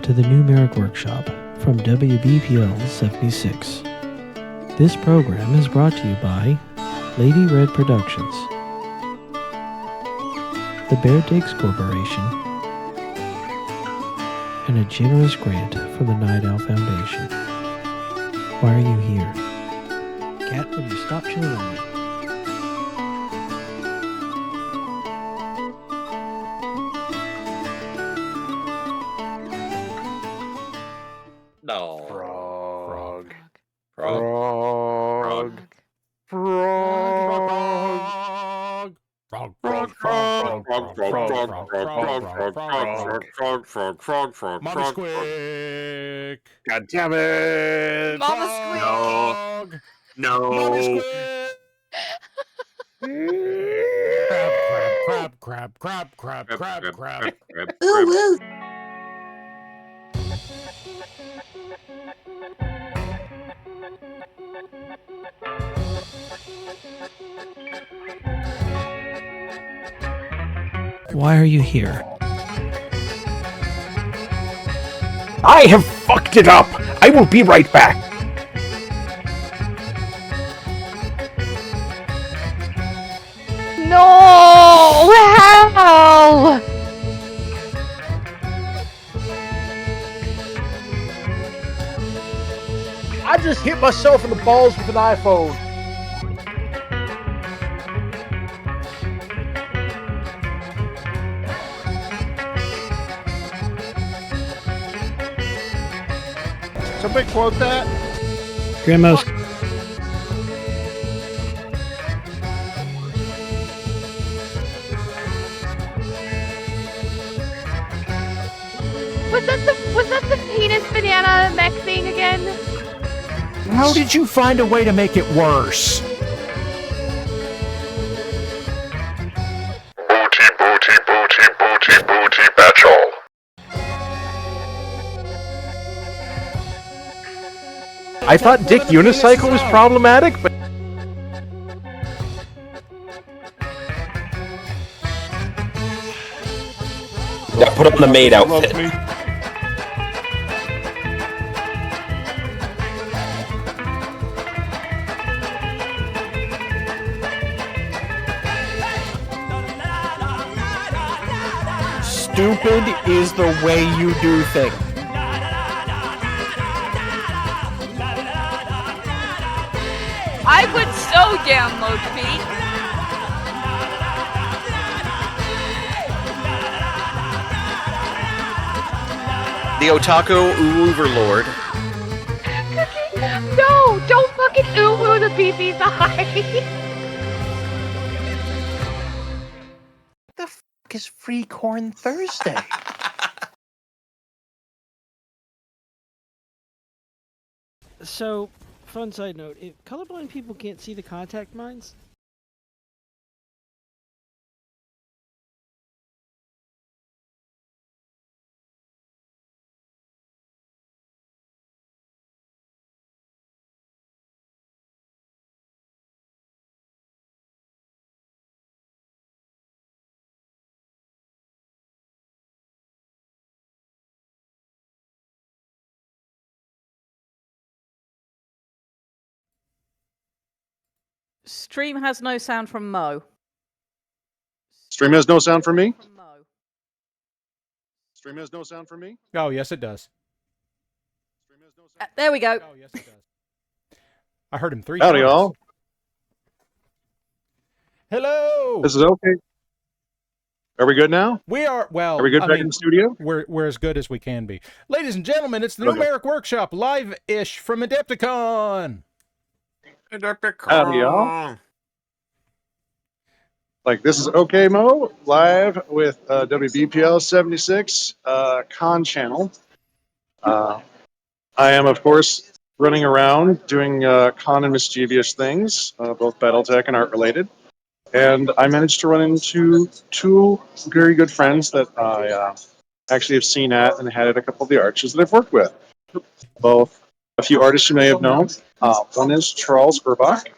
to the new Marik Workshop from WBPL 76. This program is brought to you by Lady Red Productions, the Bear Digs Corporation, and a generous grant from the Night Owl Foundation. Why are you here? Cat, will you stop chewing on me? No. Frog. Frog. Frog. Frog. Mama Squeak. God damn it. Mama Squeak. No. Mama Squeak. Crab. Ooh, woo. Why are you here? I have fucked it up! I will be right back! No! How? I just hit myself in the balls with an iPhone. Somebody quote that. Grandma's... Was that the penis banana mech thing again? How did you find a way to make it worse? Booty, batch all. I thought Dick Unicycle was problematic, but... Yeah, put on the maid outfit. Stupid is the way you do things. I would so download feet. The Otaku Overlord. No, don't fucking ooh the BB's eye. The fuck is Free Corn Thursday? So, fun side note, if colorblind people can't see the contact mines, Stream has no sound from Mo. Stream has no sound for me? Stream has no sound for me? Oh, yes it does. Stream has no sound. There we go. Oh, yes it does. I heard him 3 Howdy, times. y'all. Hello! This is okay. Are we good now? We are, well, Are we good I back mean, in the studio? we're as good as we can be. Ladies and gentlemen, it's the new Okay. Marik Workshop, live-ish from Adepticon! Howdy, y'all. Like, this is OK Mo, live with WBPL 76 con channel. I am, of course, running around doing con and mischievous things, both Battletech and art related. And I managed to run into two very good friends that I actually have seen at and had at a couple of the arches that I've worked with. Both a few artists you may have known. One is Charles Urbach.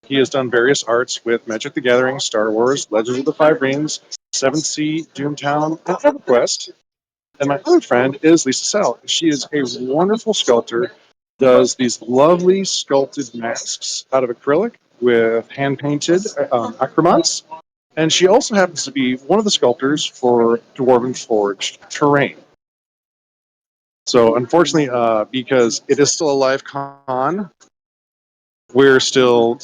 He has done various arts with Magic the Gathering, Star Wars, Legends of the Five Rings, 7th Sea, Doomtown, and EverQuest. And my other friend is Lisa Sell. She is a wonderful sculptor, does these lovely sculpted masks out of acrylic with hand-painted acromats. And she also happens to be one of the sculptors for Dwarven Forged Terrain. So unfortunately, because it is still a live con, we're still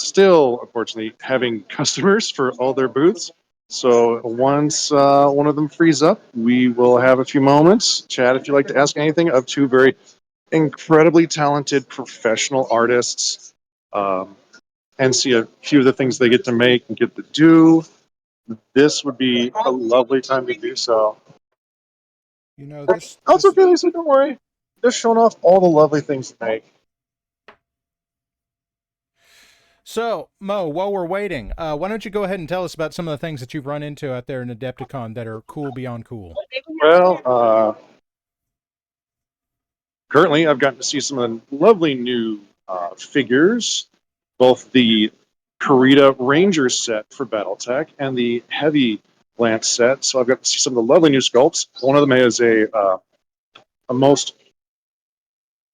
unfortunately having customers for all their booths. So once one of them frees up, we will have a few moments. Chad, if you'd like to ask anything of two very incredibly talented professional artists, and see a few of the things they get to make and get to do, this would be a lovely time to do so. You know, this Also, okay, Lisa, don't worry. Just showing off all the lovely things they make. So, Mo, while we're waiting, why don't you go ahead and tell us about some of the things that you've run into out there in Adepticon that are cool beyond cool? Well, currently I've gotten to see some of the lovely new figures, both the Karita Ranger set for Battletech and the Heavy Lance set. So I've got to see some of the lovely new sculpts. One of them is a most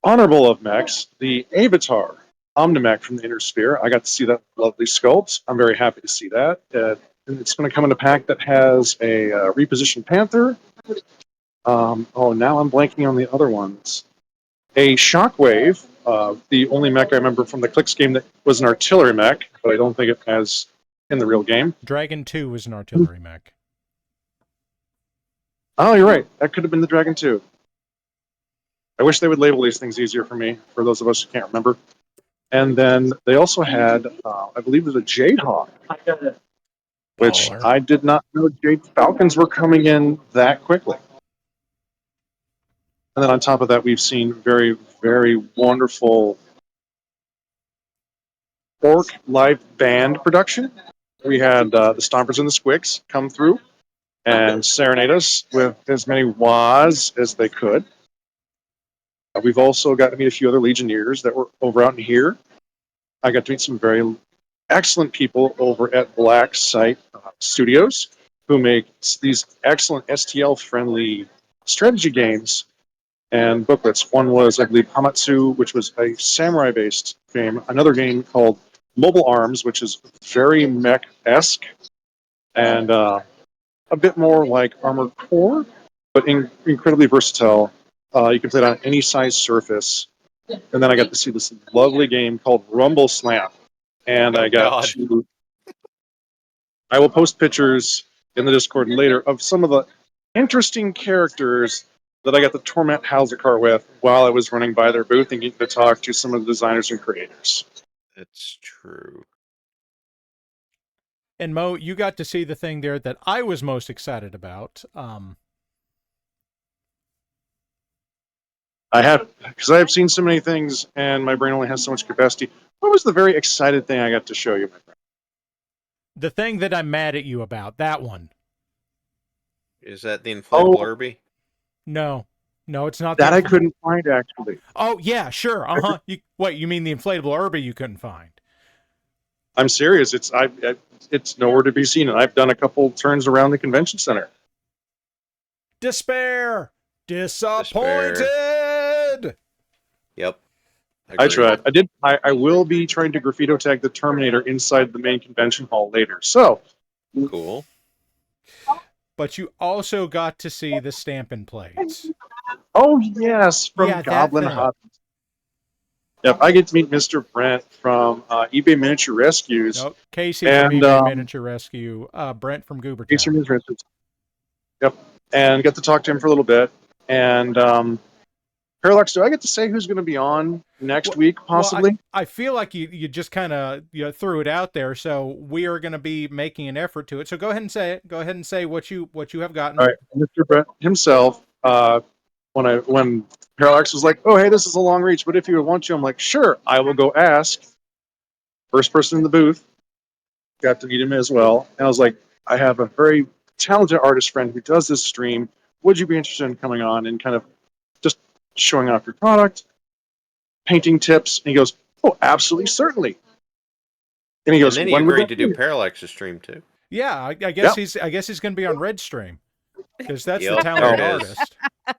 honorable of mechs, the Avatar Omnimech from the Inner Sphere. I got to see that lovely sculpt. I'm very happy to see that. And it's going to come in a pack that has a repositioned Panther. Now I'm blanking on the other ones. A Shockwave, the only mech I remember from the Clicks game that was an artillery mech, but I don't think it has in the real game. Dragon 2 was an artillery mech. Oh, you're right. That could have been the Dragon 2. I wish they would label these things easier for me, for those of us who can't remember. And then they also had, I believe it was a Jade Hawk, which I did not know Jade Falcons were coming in that quickly. And then on top of that, we've seen very, very wonderful Orc live band production. We had the Stompers and the Squicks come through and serenade us with as many wahs as they could. We've also got to meet a few other Legionnaires that were over out in here. I got to meet some very excellent people over at Black Site Studios who make these excellent STL-friendly strategy games and booklets. One was, I believe, Hamatsu, which was a samurai-based game. Another game called Mobile Arms, which is very mech-esque and a bit more like Armored Core, but incredibly versatile. You can play it on any size surface. And then I got to see this lovely game called Rumble Slam. And I will post pictures in the Discord later of some of the interesting characters that I got to torment Halzakar with while I was running by their booth and getting to talk to some of the designers and creators. That's true. And Mo, you got to see the thing there that I was most excited about. I have, because I have seen so many things and my brain only has so much capacity. What was the very excited thing I got to show you, my friend? The thing that I'm mad at you about, that one. Is that the inflatable Irby? No, it's not. That I couldn't find, actually. Oh, yeah, sure. Uh-huh. You mean the inflatable Irby you couldn't find? I'm serious. It's nowhere to be seen, and I've done a couple turns around the convention center. Despair! Disappointed! Yep. I tried. I will be trying to graffito tag the Terminator inside the main convention hall later. So cool. But you also got to see the stampin' plates. Oh yes, from Goblin Hut. Yep, I get to meet Mr. Brent from eBay Miniature Rescues. Nope, Casey from eBay Miniature Rescue. Brent from Goober Town. Yep, and get to talk to him for a little bit. And Parallax, do I get to say who's going to be on next week, possibly? Well, I feel like you just kind of threw it out there, so we are going to be making an effort to it. So go ahead and say it. Go ahead and say what you have gotten. All right, Mr. Brent himself. When Parallax was like, "Oh, hey, this is a long reach, but if you want to," I'm like, "Sure, I will go ask." First person in the booth, got to meet him as well, and I was like, "I have a very talented artist friend who does this stream. Would you be interested in coming on and kind of just showing off your product, painting tips?" And he goes, "Oh, absolutely, certainly." And he goes, and then he agreed to do Parallax's stream too. Yeah, I guess he's going to be on Red Stream. because that's the Yep, talented there it is. artist. My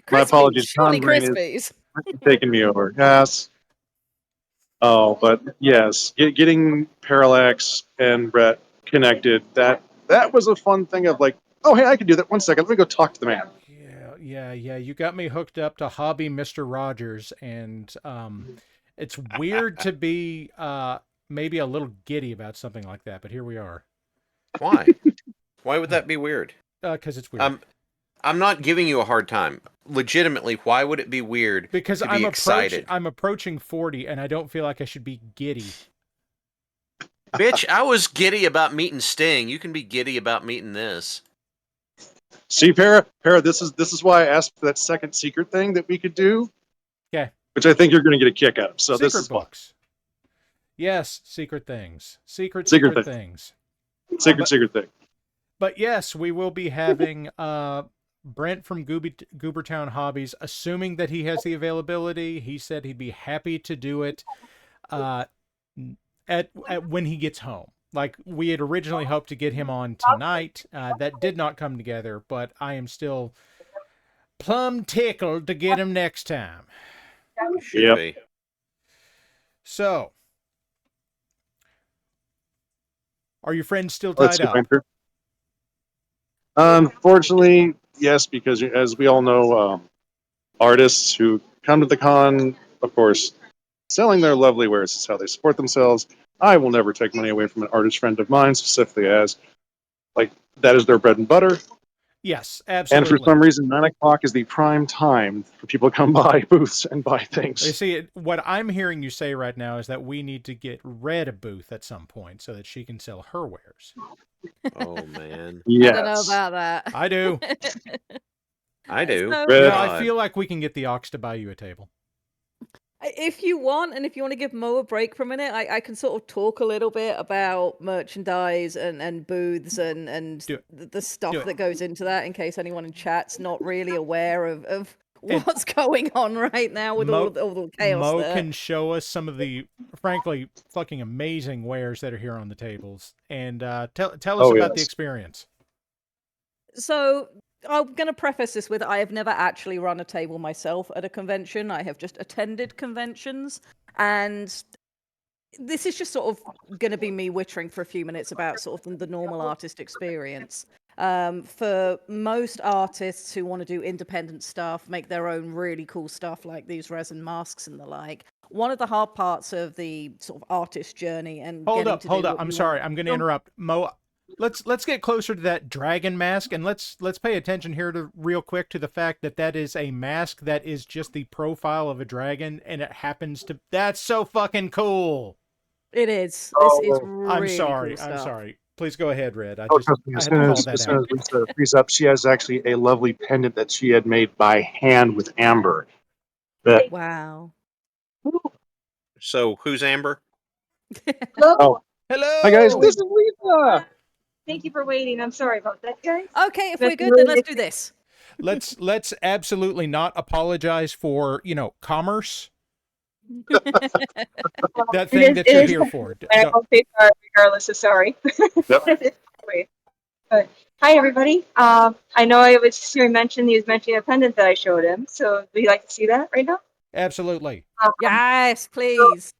Crispies, apologies, surely Con Brain is Crispies. taking me over. Yes. Oh, but yes, getting Parallax and Brett connected, that was a fun thing of like, oh, hey, I can do that. 1 second, let me go talk to the man. Yeah. You got me hooked up to Hobby Mr. Rogers, and it's weird to be maybe a little giddy about something like that, but here we are. Why? Why would that be weird? Because it's weird. I'm not giving you a hard time. Legitimately, why would it be weird Because to be excited? I'm approaching 40, and I don't feel like I should be giddy. Bitch, I was giddy about meeting Sting. You can be giddy about meeting this. See, Para, this is why I asked for that second secret thing that we could do. Okay. Which I think you're going to get a kick out of. So secret this is books. Fun. Yes, secret things. Secret things. Secret thing. But yes, we will be having Brent from Goobertown Hobbies, assuming that he has the availability. He said he'd be happy to do it at when he gets home. Like, we had originally hoped to get him on tonight. That did not come together, but I am still plumb tickled to get him next time. You should be. So, are your friends still tied up? Unfortunately, yes, because as we all know, artists who come to the con, of course, selling their lovely wares is how they support themselves. I will never take money away from an artist friend of mine, specifically as, like, that is their bread and butter. Yes, absolutely. And for some reason, 9 o'clock is the prime time for people to come by booths and buy things. You see, what I'm hearing you say right now is that we need to get Red a booth at some point so that she can sell her wares. Oh, man. Yes. I don't know about that. I do. I do. So, I feel like we can get the Ox to buy you a table. if you want, and if you want to give Mo a break for a minute, I can sort of talk a little bit about merchandise and booths and the stuff that goes into that, in case anyone in chat's not really aware of what's going on right now with all the chaos Mo there. can show us some of the, frankly, fucking amazing wares that are here on the tables. And tell us about the experience. So, I'm going to preface this with, I have never actually run a table myself at a convention. I have just attended conventions. And this is just sort of going to be me wittering for a few minutes about sort of the normal artist experience. For most artists who want to do independent stuff, make their own really cool stuff like these resin masks and the like, one of the hard parts of the sort of artist journey and Hold up. I'm sorry. I'm going to interrupt. Mo, let's get closer to that dragon mask, and let's pay attention here to real quick to the fact that is a mask that is just the profile of a dragon, and it happens to. That's so fucking cool. It is. This is really I'm sorry. cool stuff. I'm sorry. Please go ahead, Red. As soon as Lisa frees up, she has actually a lovely pendant that she had made by hand with amber. Wow. So, who's Amber? Hello. Hello. Hi, guys. This is Lisa. Thank you for waiting. I'm sorry about that, guys. Okay, if we're good, then let's do this. Let's absolutely not apologize for, commerce. That thing that you're here for. I will pay for it regardless, so sorry. Yep. But, hi, everybody. I know I was hearing he was mentioning a pendant that I showed him. So, would you like to see that right now? Absolutely. Yes, please.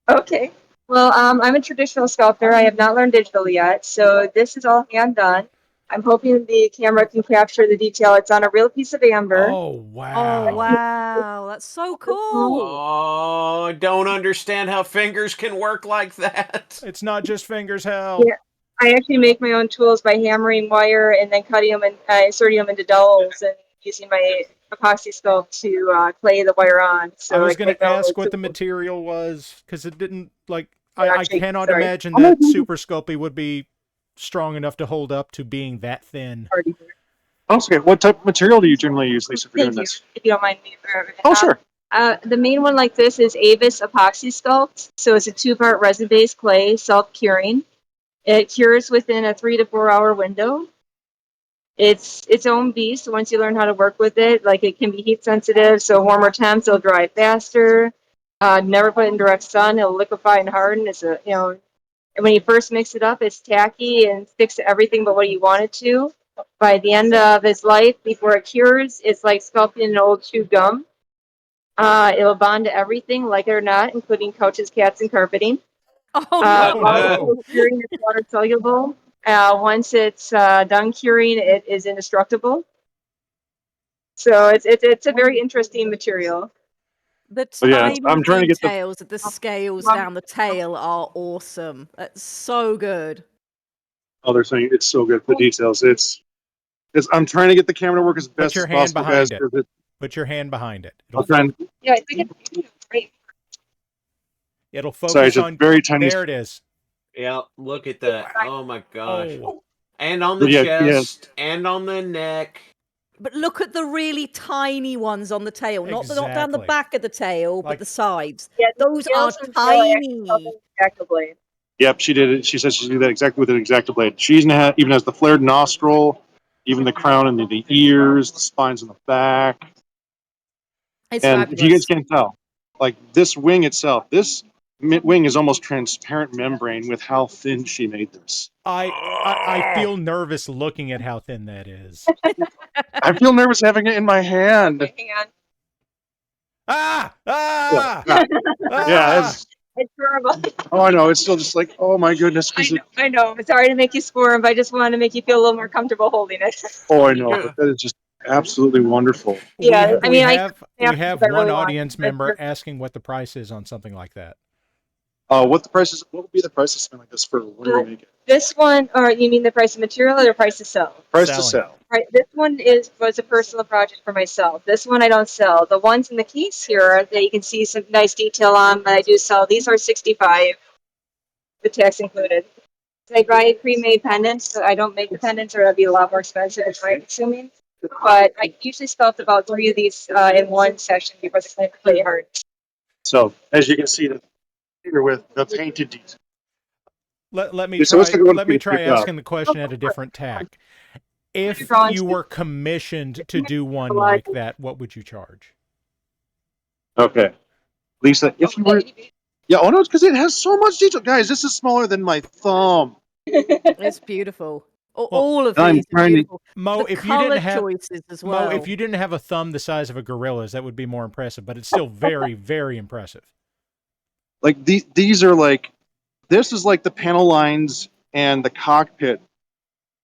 Okay. Well, I'm a traditional sculptor. I have not learned digital yet, so this is all hand done. I'm hoping the camera can capture the detail. It's on a real piece of amber. Oh, wow. Oh, wow. That's so cool. Oh, I don't understand how fingers can work like that. It's not just fingers, hell. Yeah. I actually make my own tools by hammering wire and then cutting them and inserting them into dowels and using my epoxy sculpt to clay the wire on. So I was going to ask what the material was, because it didn't, I cannot sorry. imagine that Super Sculpey would be strong enough to hold up to being that thin. Okay, what type of material do you generally use, Lisa, for doing this? If you don't mind me. Oh, sure. The main one like this is Avis Epoxy Sculpt. So it's a 2-part resin-based clay, self-curing. It cures within a 3 to 4 hour window. It's its own beast. So once you learn how to work with it, it can be heat sensitive. So warmer temps, it'll dry faster. Never put it in direct sun. It'll liquefy and harden. And when you first mix it up, it's tacky and sticks to everything but what you want it to. by the end of his life, before it cures, it's like sculpting an old chew gum. It'll bond to everything, like it or not, including couches, cats, and carpeting. Oh While it's curing, it's water soluble. Once it's done curing, it is indestructible. So it's a very interesting material. The But yeah, tiny I'm trying to get the. details of the scales down the tail are awesome. That's so good. Oh, they're saying it's so good. The details. It's. I'm trying to get the camera to work as Put best your as hand possible, behind guys. it. 'Cause Put your hand behind it. I'll try and. Yeah, I think it's great. It'll focus Sorry, just on. very tiny. There it is. Yeah, look at that. Oh my gosh. Oh, And on the Yeah, chest, and on the neck. But look at the really tiny ones on the tail. Not down the Exactly. back of the tail, Like- but the sides. Yeah, Those are scales and tail tiny. actually exactly. Yep, she did it. She says she did that exactly with an Exacto blade. She even has the flared nostril, even the crown and the ears, the spines on the back. It's And fabulous. if you guys can't tell, like this wing itself, this wing is almost transparent membrane with how thin she made this. I feel nervous looking at how thin that is. I feel nervous having it in my hand. Hang on. Ah! Yeah, Ah! yeah, It's horrible. oh, I know. It's still just like, oh my goodness. I know. Sorry to make you squirm, but I just wanted to make you feel a little more comfortable holding it. Oh, I know. But that is just absolutely wonderful. Yeah, I mean, we I have if I one really want audience it. member asking what the price is on something like that. What would be the price of something like this for when we make it? This one, or you mean the price of material or the price to sell? Price to Selling. sell. Right. This one was a personal project for myself. This one I don't sell. The ones in the case here that you can see some nice detail on that I do sell. These are 65, the tax included. I buy pre-made pendants, so I don't make the pendants, or it'd be a lot more expensive and time consuming. But I usually sculpt about 3 of these in one session before the client play hard. So as you can see, here with the painted detail. Let me Yeah, so try. what's the one Let me you try picked up? asking the question at a different tack. If you were commissioned to do one like that, what would you charge? Okay, Lisa, if you were, yeah, oh no, it's because it has so much detail, guys. This is smaller than my thumb. It's beautiful. All of I'm these are trying to- beautiful. Mo, The if you color didn't have choices as well. Mo, if you didn't have a thumb the size of a gorilla's, that would be more impressive. But it's still very, very impressive. Like these are like, this is like the panel lines and the cockpit.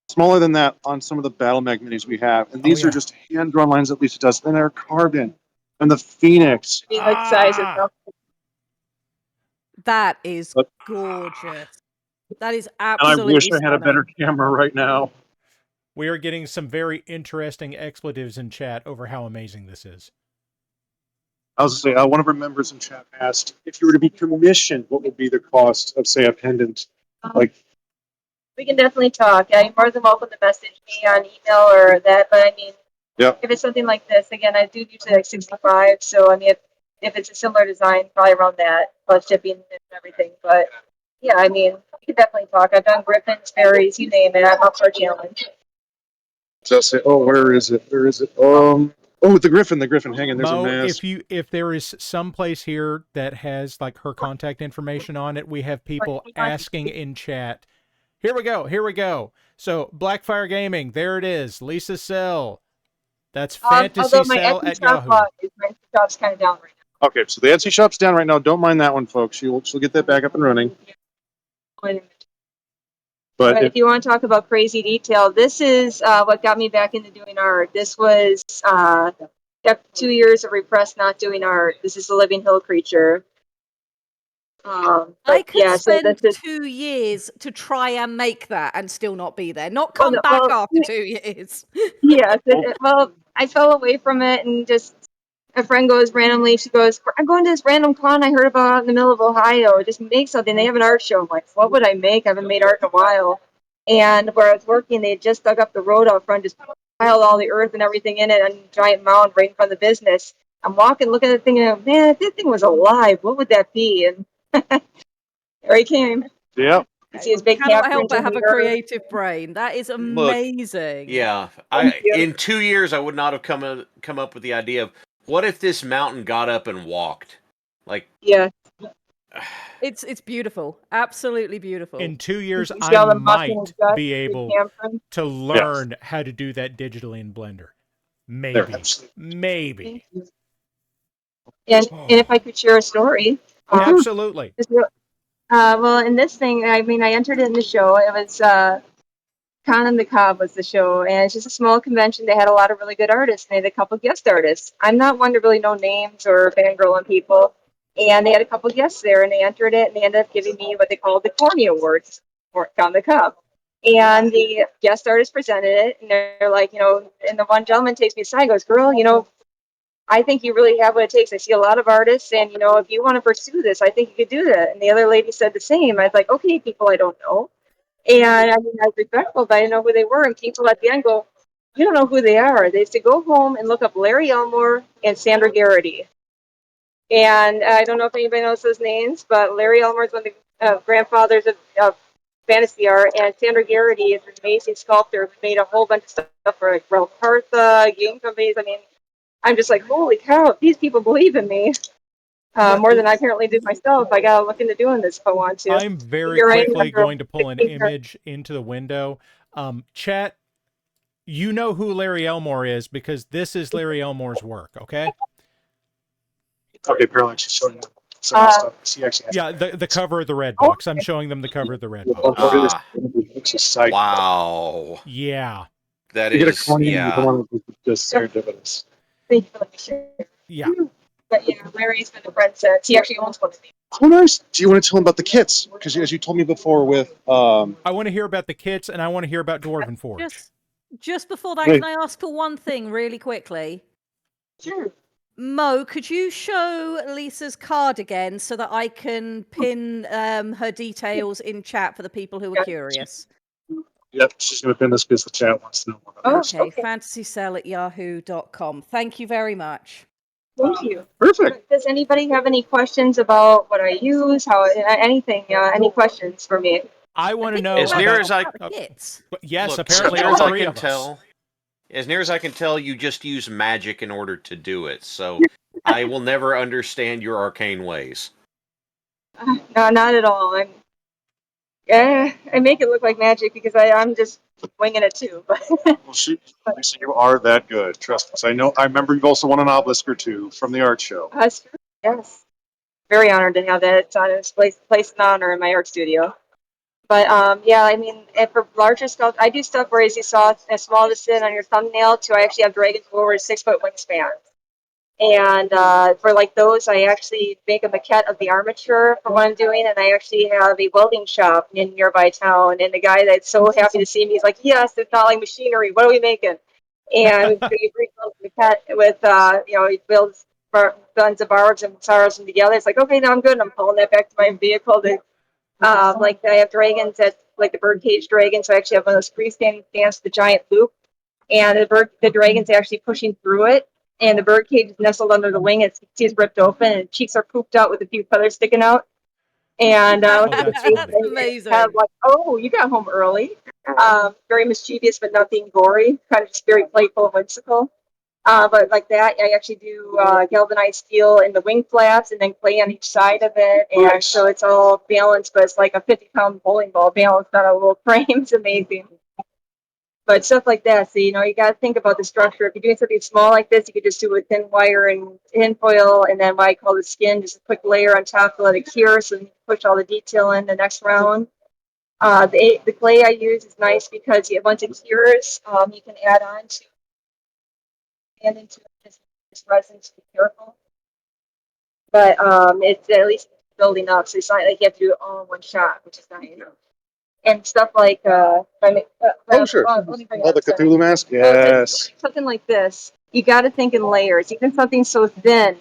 Smaller than that on some of the battle mag minis we have, and these yeah. are just hand drawn lines that Lisa does, and they're carved in. And the Phoenix. I mean, like size itself. That is gorgeous. That is And I absolutely wish I had a better stunning. camera right now. We are getting some very interesting expletives in chat over how amazing this is. I was going to say, one of our members in chat asked, if you were to be commissioned, what would be the cost of, say, a pendant? Like, We can definitely talk. Yeah, you're more than welcome to message me on email or that. But I mean, yeah, if it's something like this, again, I do usually like 65. So I mean, if it's a similar design, probably around that plus shipping and everything. But yeah, I mean, we can definitely talk. I've done griffins, fairies, you name it. I'm up for a challenge. just say, oh, where is it? Where is it? Oh, the Griffin. Hang on, there's Mo, a mask. if there is some place here that has like her contact information on it, we have people asking in chat. Here we go. So Blackfire Gaming, there it is. Lisa Cell. That's Fantasy my Cell Etsy at shop, Yahoo. my Etsy shop's kind of down right now. Okay, so the Etsy shop's down right now. Don't mind that one, folks. She'll get that back up and running. But if you want to talk about crazy detail, this is what got me back into doing art. This was after 2 years of repressed not doing art. This is a living hill creature. I could spend 2 years to try and make that and still not be there. Not come back after 2 years. Yes. Well, I fell away from it and just a friend goes randomly. She goes, "I'm going to this random con I heard about out in the middle of Ohio. Just make something. They have an art show." I'm like, "What would I make? I haven't made art in a while." And where I was working, they had just dug up the road out front, just piled all the earth and everything in it on a giant mound right in front of the business. I'm walking, looking at the thing, and man, if that thing was alive, what would that be? And there he came. Yeah. See his big Cannot cap help but print have in a the earth. creative brain. That is amazing. Yeah, in 2 years I would not have come up with the idea of what if this mountain got up and walked, like yeah. It's beautiful, absolutely beautiful. In 2 years, You see all I the muscle and might gut, be big able hamstring. to learn how to do that digitally in Blender. There, Maybe. absolutely. Maybe. And if I could share a story, Absolutely. well, in this thing, I mean, I entered in the show. It was Con and the Cobb was the show, and it's just a small convention. They had a lot of really good artists, and they had a couple guest artists. I'm not one to really know names or fangirling people, and they had a couple guests there, and they entered it, and they ended up giving me what they called the Corny Awards for Con the Cobb. And the guest artist presented it, and they're like, and the one gentleman takes me aside and goes, "Girl, I think you really have what it takes. I see a lot of artists, and if you want to pursue this, I think you could do that." And the other lady said the same. I was like, "Okay, people I don't know." And I mean, I was regretful, but I didn't know who they were. And people at the end go, "You don't know who they are." They said, "Go home and look up Larry Elmore and Sandra Garrity." And I don't know if anybody knows those names, but Larry Elmore is one of the grandfathers of fantasy art, and Sandra Garrity is an amazing sculptor who made a whole bunch of stuff for like Rel Partha, game companies. I mean, I'm just like, holy cow, these people believe in me more than I apparently do myself. I gotta look into doing this if I want to. I'm very Here I am quickly under going to pull an 16 years. image into the window. Chat, you know who Larry Elmore is because this is Larry Elmore's work, okay? Okay, apparently she's showing them some stuff. She actually has Yeah, the cover of the red box. I'm showing them the cover of the red box. Ah, It's just psych. wow. Yeah. That You get a is, corny and you yeah. want to just serendipitous. Thank you for letting me share. Yeah. But yeah, Larry's been a friend since. He actually owns one of these. Oh, nice. Do you want to tell them about the kits? Because as you told me before with I want to hear about the kits and I want to hear about Dwarven Forge. Just before that, Hey. can I ask for one thing really quickly? Sure. Mo, could you show Lisa's card again so that I can pin her details in chat for the people who are curious? Yep, she's going to pin this because the chat wants to know more about Okay, okay. fantasycell@yahoo.com. Thank you very much. Thank you. Perfect. Does anybody have any questions about what I use? How anything? Any questions for me? I want to think know As near as I- about the kits. Yes, Look, apparently as near all as I three can of us. tell, as near as I can tell, you just use magic in order to do it. So I will never understand your arcane ways. No, not at all. I make it look like magic because I'm just winging it too. But Well, Lisa, you are that good. Trust us. I remember you've also won an obelisk or two from the art show. that's true. Yes, very honored to have that. It's on its place in honor in my art studio. But yeah, I mean, and for larger stuff, I do stuff where, as you saw, as small as sit on your thumbnail to I actually have dragons who are 6-foot wingspan. And for like those, I actually make a maquette of the armature for what I'm doing, and I actually have a welding shop in a nearby town. And the guy that's so happy to see me, he's like, "Yes, it's not like machinery. What are we making?" And he rebuilds the maquette with, he builds guns of barbs and sorrows them together. It's like, okay, now I'm good. And I'm pulling that back to my vehicle. Like I have dragons that like the birdcage dragon, so I actually have one of those freestanding stands with the giant loop, and the dragon's actually pushing through it, and the birdcage is nestled under the wing. Its teeth ripped open, and cheeks are pooped out with a few feathers sticking out. And that's That's funny. amazing. kind of like, oh, you got home early. Very mischievous, but nothing gory. Kind of just very playful and whimsical. But like that, I actually do galvanized steel in the wing flaps and then clay on each side of it. And so it's all balanced, but it's like a 50-pound bowling ball balanced on a little frame. It's amazing. But stuff like that. So, you got to think about the structure. If you're doing something small like this, you could just do it with thin wire and tin foil. And then what I call the skin, just a quick layer on top to let it cure so you can push all the detail in the next round. The clay I use is nice because once it cures, you can add on to and into this resin to be careful. But it's at least building up, so it's not like you have to do it all in one shot, which is nice. And stuff like Oh, sure. let me bring it Oh, up the a second. Cthulhu mask? Yes. Something like this, you got to think in layers. Even something so thin,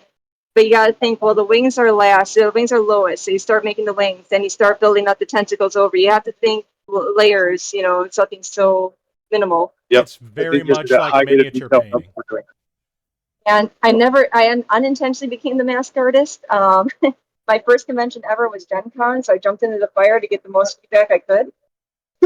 but you got to think, well, the wings are last, so the wings are lowest, so you start making the wings, then you start building up the tentacles over. You have to think layers, something so minimal. Yep. It's very It gives you much that like high a grade of miniature detail. painting. And I unintentionally became the mask artist. My first convention ever was Gen Con, so I jumped into the fire to get the most feedback I could.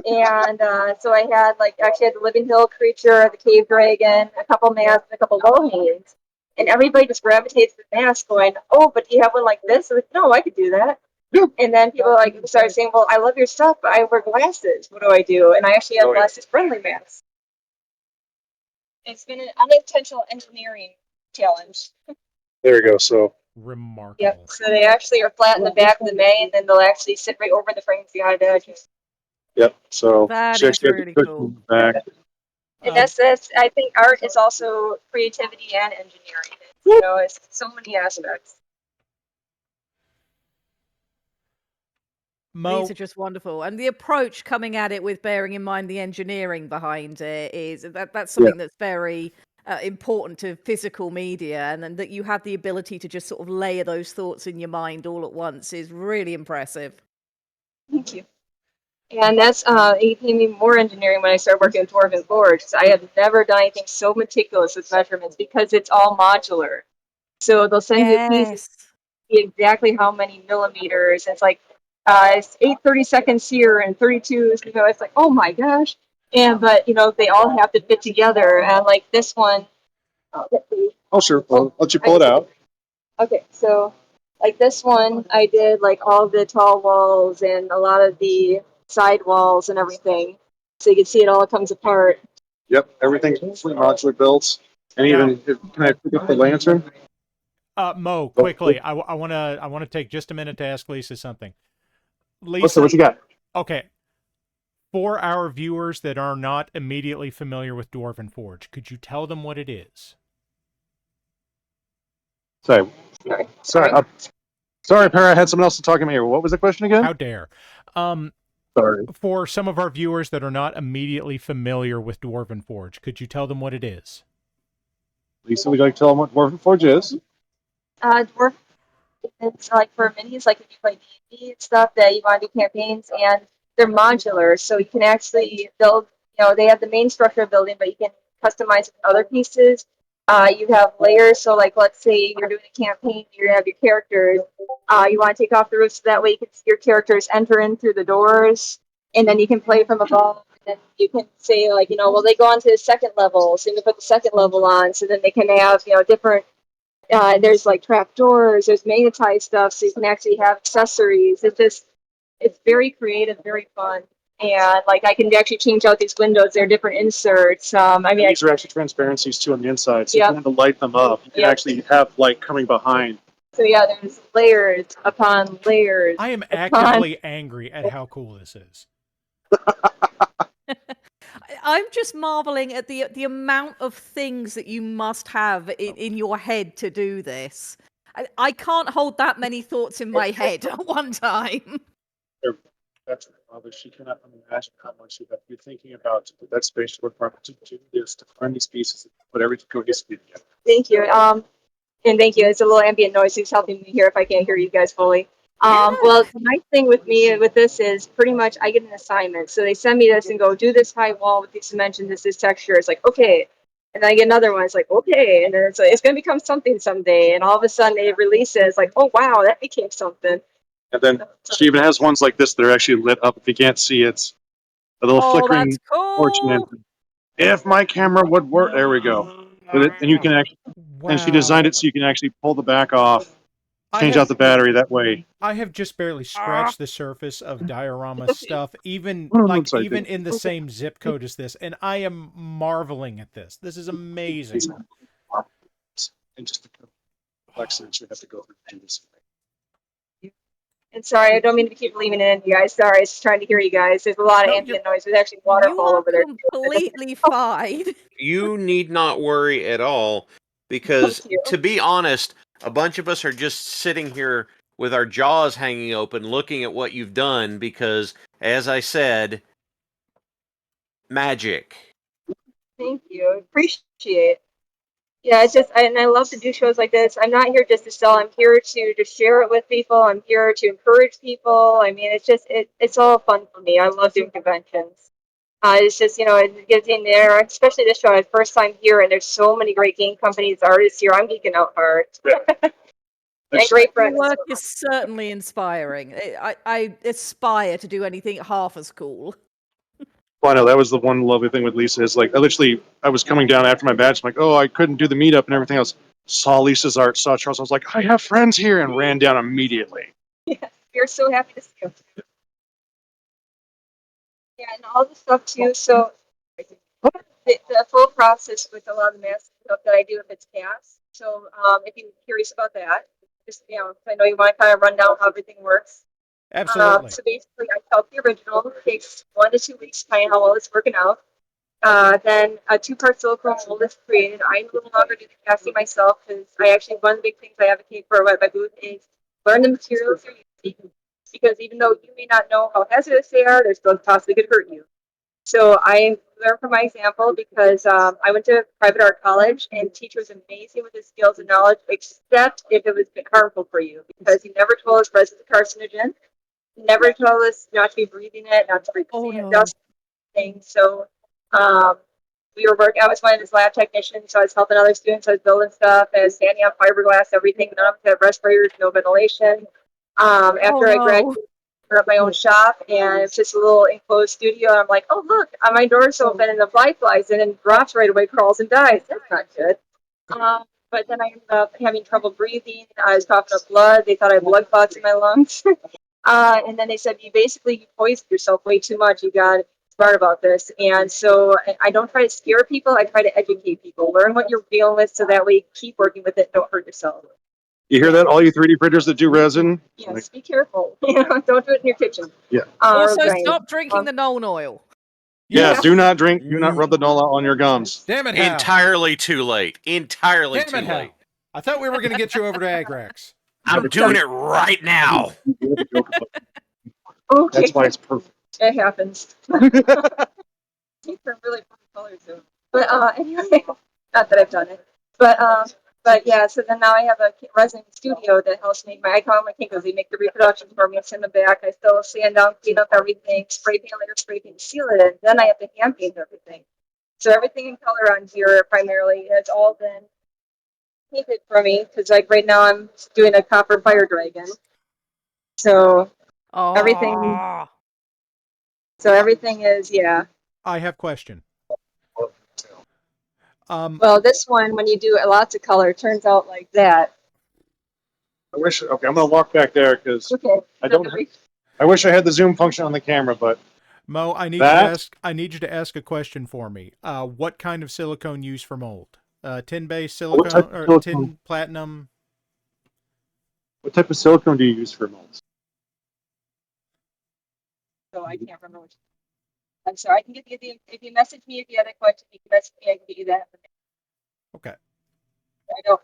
And so I had actually had the Living Hill creature, the cave dragon, a couple masks, a couple Lohanes. And everybody just gravitates to the mask going, "Oh, but do you have one like this?" I'm like, "No, I could do that." Yeah. And then people like started saying, "Well, I love your stuff, but I wear glasses. What do I do?" And I actually have glasses friendly masks. It's been an unintentional engineering challenge. There you go. So Remarkable. Yep. So they actually are flat in the back of the May, and then they'll actually sit right over the frames behind the edges. yep. So That she is actually has really the cushion cool. back. And that's I think art is also creativity and engineering. You know, it's so many aspects. Mo, These are just wonderful, and the approach coming at it with bearing in mind the engineering behind it that's something that's very important to physical media, and then that you have the ability to just sort of layer those thoughts in your mind all at once is really impressive. Thank you. And that's it became even more engineering when I started working with Dwarven Forge. I have never done anything so meticulous with measurements because it's all modular. So they'll send you a piece exactly how many millimeters. It's like it's 8/32 here and 32. You know, it's like, oh my gosh. And but you know they all have to fit together. And like this one. Oh sure. Well, I'll let you pull it out. Okay, so like this one, I did like all the tall walls and a lot of the side walls and everything, so you can see it all comes apart. Yep. Everything's fully modular built. And Now- even can I pick up the lantern? Mo, quickly, I want to take just a minute to ask Lisa something. Lisa, what you got? Okay. For our viewers that are not immediately familiar with Dwarven Forge, could you tell them what it is? Sorry. Sorry, Perry. I had someone else talking to me here. What was the question again? How dare. Sorry. For some of our viewers that are not immediately familiar with Dwarven Forge, could you tell them what it is? Lisa, would you like to tell them what Dwarven Forge is? Dwarf, it's like for minis, like if you play D&D and stuff that you want to do campaigns, and they're modular, so you can actually build. You know, they have the main structure of building, but you can customize other pieces. You have layers, so like let's say you're doing a campaign, you have your characters. You want to take off the roof so that way you can see your characters enter in through the doors, and then you can play from above. And then you can say like, you know, well they go on to the second level, so you can put the second level on, so then they can have, you know, different. There's like trap doors, there's magnetized stuff, so you can actually have accessories. It's very creative, very fun. And like I can actually change out these windows. They're different inserts. I mean, These are actually transparencies too on the inside, so Yep. you don't have to light them up. You can actually have light coming behind. so yeah, there's layers upon layers. I am actively angry at how cool this is. I'm just marveling at the amount of things that you must have in your head to do this. I can't hold that many thoughts in my head at one time. That's her father. She cannot imagine how much you have to be thinking about to put that space requirement to do this, to find these pieces, put everything cohesively together. Thank you. And thank you. It's a little ambient noise who's helping me here if I can't hear you guys fully. Well, the nice thing with me with this is pretty much I get an assignment. So they send me this and go, do this high wall with these dimensions, this texture. It's like, okay. And then I get another one. It's like, okay. And then it's like, it's going to become something someday. And all of a sudden they release it. It's like, oh, wow, that became something. And then she even has ones like this that are actually lit up. If you can't see it, a little flickering that's cool. torch lantern. If my camera would work, there we go. And you can actually, and she designed it so you can actually pull the back off, change out the battery that way. I have just barely scratched the surface of diorama stuff, even even in the same zip code as this, and I am marveling at this. This is amazing. And just the complexity you have to go through to do this. And sorry, I don't mean to keep leaving it in, you guys. Sorry, I was just trying to hear you guys. There's a lot of ambient noise. There's actually waterfall over there. Completely fine. You need not worry at all, because to be honest, a bunch of us are just sitting here with our jaws hanging open looking at what you've done because, as I said, magic. Thank you. Appreciate it. Yeah, it's just, and I love to do shows like this. I'm not here just to sell. I'm here to just share it with people. I'm here to encourage people. I mean, it's just, it's all fun for me. I love doing conventions. It's just, you know, it gets in there, especially this show. It's first time here, and there's so many great game companies, artists here. I'm geeking out hard. And great friends. Your work is certainly inspiring. I aspire to do anything half as cool. Well, I know that was the one lovely thing with Lisa is like I was coming down after my badge. I'm like, oh, I couldn't do the meetup and everything else. Saw Lisa's art, saw Charles. I was like, I have friends here, and ran down immediately. Yeah. we're so happy to see you. Yeah, and all the stuff too. So the full process with a lot of the mask stuff that I do if it's cast. So if you're curious about that, just I know you want to kind of run down how everything works. Absolutely. So basically, I help the original. It takes 1 to 2 weeks, depending how well it's working out. Then a 2-part silicone mold is created. I no longer do the casting myself because one of the big things I advocate for at my booth is learn the materials you're using. Because even though you may not know how hazardous they are, they're still possibly could hurt you. So I learned from my example because I went to private art college and the teacher was amazing with his skills and knowledge, except if it was harmful for you. Because he never told us resin's a carcinogen. He never told us not to be breathing it, not to breathe dust, things. So we were working. I was one of his lab technicians, so I was helping other students. I was building stuff. I was standing on fiberglass, everything. None of them had respirators, no ventilation. After I graduated, I up my own shop, and it's just a little enclosed studio. And I'm like, oh look, my door's open, and the fly flies in, and drops right away, crawls and dies. That's not good. But then I ended up having trouble breathing. I was coughing up blood. They thought I had blood clots in my lungs. And then they said, you poisoned yourself way too much. You got smart about this. And so I don't try to scare people. I try to educate people. Learn what you're dealing with so that way you keep working with it. Don't hurt yourself. You hear that? All you 3D printers that do resin? Yes, be careful. Don't do it in your kitchen. Yeah. Also, stop drinking the Knoll oil. Yeah, do not drink. Do not rub the Knoll out on your gums. Damn it, Hal. Entirely too late. Entirely too late. I thought we were going to get you over to Agrax. I'm doing it right now. Okay. That's why it's perfect. It happens. These are really fun colors, though. But anyway, not that I've done it. But yeah, so then now I have a resin studio that helps make I call them my kinkos. They make the reproductions for me and send them back. I still sand down, clean up everything, spray paint layer, spray paint, seal it in. Then I have to hand paint everything. So everything in color on here primarily has all been painted for me because like right now I'm doing a copper fire dragon. So everything. So everything is I have a question. Well, this one, when you do lots of color, it turns out like that. Okay, I'm gonna walk back there because I don't. I wish I had the zoom function on the camera, but Mo, I need you to ask a question for me. What kind of silicone used for mold? Tin-based silicone or tin platinum? What type of silicone do you use for molds? So I can't remember which. I'm sorry. I can get you if you message me if you had a question. You can message me. I can get you that. Okay. I don't.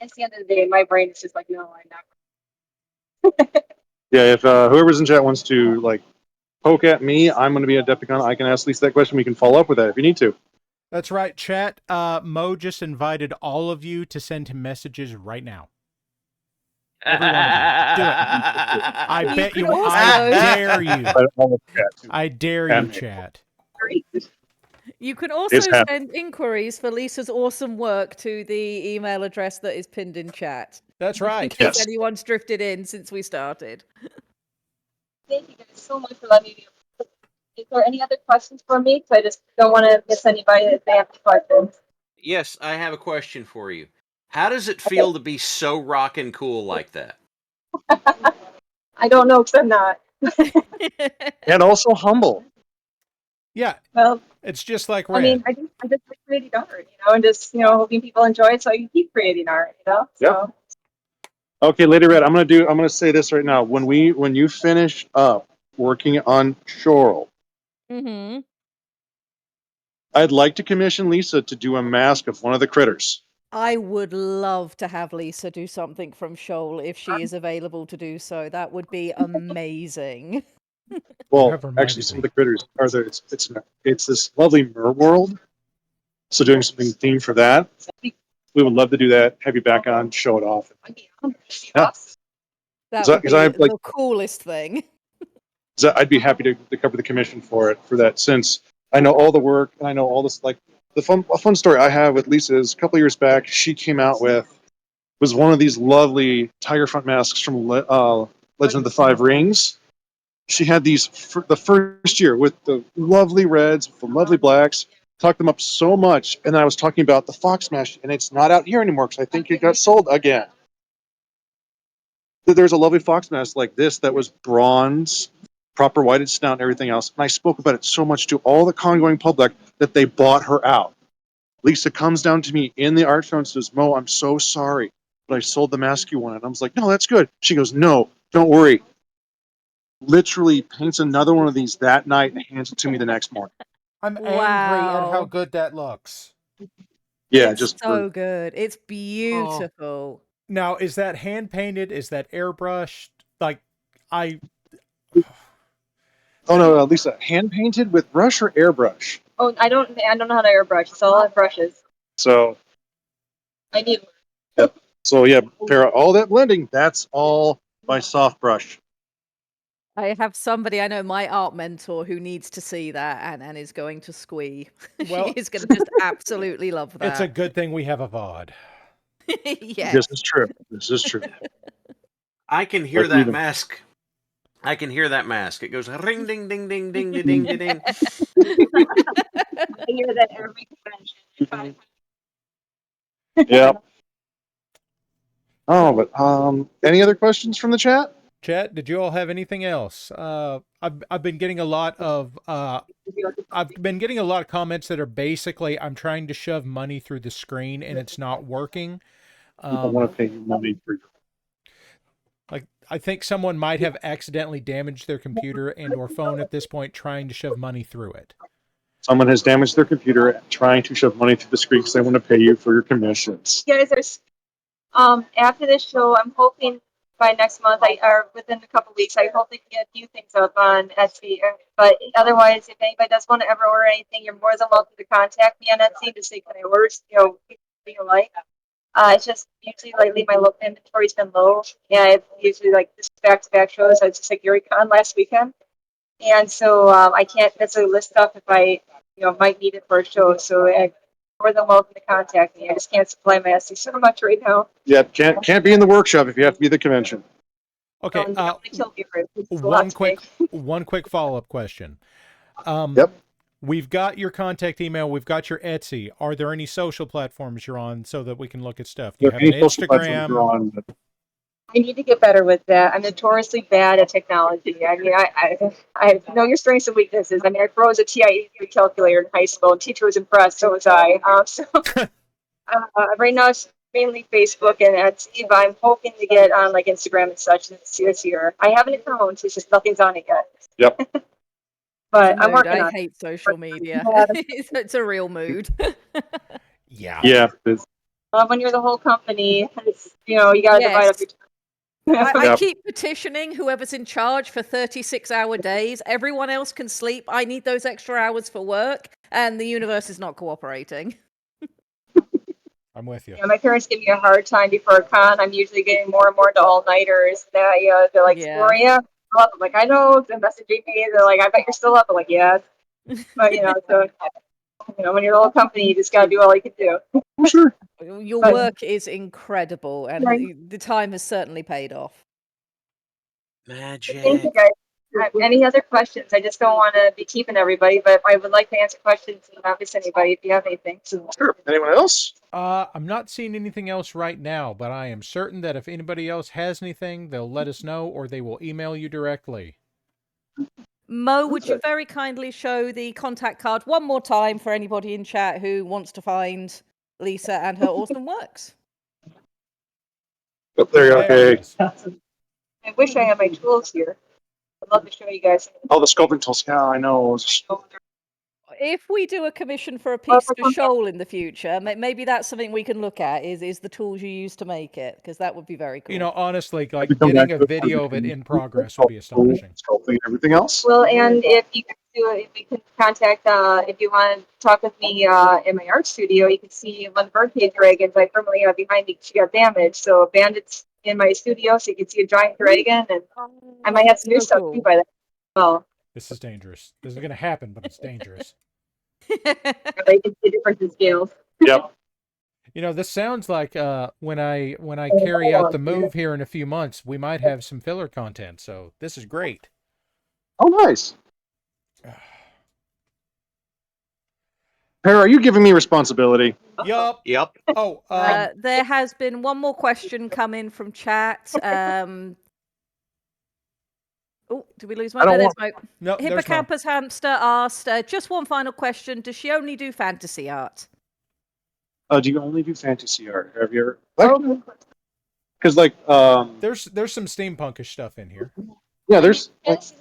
At the end of the day, my brain is just like, no, I'm not. Yeah, if whoever's in chat wants to like poke at me, I'm going to be at Adepticon. I can ask Lisa that question. We can follow up with that if you need to. That's right, chat. Mo just invited all of you to send him messages right now. Every one of you. Do it. I bet you. I dare you. I dare you, chat. You can also send inquiries for Lisa's awesome work to the email address that is pinned in chat. That's right. In case anyone's drifted in since we started. Thank you guys so much for letting me. Is there any other questions for me? So I just don't want to miss anybody if they have questions. Yes, I have a question for you. How does it feel to be so rockin' cool like that? I don't know because I'm not. And also humble. Yeah. Well, it's just like Red. I mean, I just like creating art, and just hoping people enjoy it, so I can keep creating art, So. Yeah. Okay, Lady Red, I'm gonna say this right now. When you finish up working on Shoral, I'd like to commission Lisa to do a mask of one of the critters. I would love to have Lisa do something from Shoal if she is available to do so. That would be amazing. Well, actually, some of the critters are there. It's this lovely mer world. So doing something themed for that, we would love to do that. Have you back on, show it off. Yeah. That would be the coolest thing. I'd be happy to cover the commission for that, since I know all the work and I know all this. Like a fun story I have with Lisa is a couple years back, she came out was one of these lovely tiger front masks from Legend of the Five Rings. She had these the first year with the lovely reds, with the lovely blacks, talked them up so much. And then I was talking about the Fox Smash, and it's not out here anymore because I think it got sold again. There's a lovely fox mask like this that was bronze, proper whited snout and everything else. And I spoke about it so much to all the con-going public that they bought her out. Lisa comes down to me in the art show and says, Mo, I'm so sorry, but I sold the mask you wanted. And I was like, no, that's good. She goes, no, don't worry. Literally paints another one of these that night and hands it to me the next morning. I'm angry at how good that looks. Yeah, it's just so good. It's beautiful. Now, is that hand painted? Is that airbrushed? Like, I. Oh no, Lisa, hand painted with brush or airbrush? Oh, I don't know how to airbrush. It's all on brushes. So I need. yep. So yeah, Tara, all that blending, that's all by soft brush. I have somebody I know, my art mentor, who needs to see that and is going to squee. Well, she is going to just absolutely love that. It's a good thing we have a VOD. Yes. This is true. This is true. I can hear that mask. I can hear that mask. It goes ring, ding, ding, ding, ding, ding, ding, ding. I hear that every convention. Yeah. Oh, but any other questions from the chat? Chat, did you all have anything else? I've been getting a lot of comments that are basically I'm trying to shove money through the screen and it's not working. I want to pay you money for your... Like, I think someone might have accidentally damaged their computer and or phone at this point trying to shove money through it. Someone has damaged their computer trying to shove money through the screen because they want to pay you for your commissions. You guys are after this show. I'm hoping by next month, or within a couple weeks, I hope they can get a few things up on Etsy. But otherwise, if anybody does want to ever order anything, you're more than welcome to contact me on Etsy to say, can I order, what you like. It's just usually lately my local inventory's been low. Yeah, it's usually like this back-to-back shows. I was just like EuryCon last weekend, and so I can't necessarily list stuff if I, might need it for a show. So more than welcome to contact me. I just can't supply my Etsy so much right now. Yeah, can't be in the workshop if you have to be at the convention. Okay. One quick follow-up question. Yep. We've got your contact email. We've got your Etsy. Are there any social platforms you're on so that we can look at stuff? Do you have an Instagram? I need to get better with that. I'm notoriously bad at technology. I mean, I know your strengths and weaknesses. I mean, I froze a TIE calculator in high school, and teacher was impressed. So was I. Right now it's mainly Facebook and Etsy, but I'm hoping to get on like Instagram and such this year. I have an account. It's just nothing's on it yet. Yep. But I'm working on it. I hate social media. It's a real mood. Yeah. Yeah. When you're the whole company, you got to divide up your time. I keep petitioning whoever's in charge for 36-hour days. Everyone else can sleep. I need those extra hours for work, and the universe is not cooperating. I'm with you. Yeah, my parents give me a hard time before a con. I'm usually getting more and more into all-nighters. They're like, Gloria, I'm like, I know. They're messaging me. They're like, I bet you're still up. I'm like, yes. But, so, when you're the whole company, you just got to do all you can do. Sure. Your work is incredible, and the time has certainly paid off. Magic. Thank you, guys. Any other questions? I just don't want to be keeping everybody, but I would like to answer questions and obviously anybody if you have anything. Sure. Anyone else? I'm not seeing anything else right now, but I am certain that if anybody else has anything, they'll let us know or they will email you directly. Mo, would you very kindly show the contact card one more time for anybody in chat who wants to find Lisa and her awesome works? Oh, there you go. Okay. I wish I had my tools here. I'd love to show you guys. Oh, the sculpting tools. Yeah, I know. If we do a commission for a piece for Shoal in the future, maybe that's something we can look at, is the tools you use to make it, because that would be very cool. Honestly, like getting a video of it in progress would be astonishing. Sculpting and everything else. Well, and if you can do it, if you can contact, if you want to talk with me in my art studio, you can see one of the birdcage dragons I permanently have behind me. She got damaged, so Bandit's in my studio, so you can see a giant dragon, and I might have some new stuff too by then. Oh. This is dangerous. This is going to happen, but it's dangerous. They can see different scales. Yep. This sounds like when I carry out the move here in a few months, we might have some filler content. So this is great. Oh, nice. Para, are you giving me responsibility? Yup. Yep. Oh, There has been one more question come in from chat. Oh, did we lose Mo? I don't No, want- there's Mo. no, there's Mo. Hippocampus Hamster asked, just one final question. Does she only do fantasy art? Do you only do fantasy art? Have you ever? Because like, there's some steampunkish stuff in here. yeah, there's. But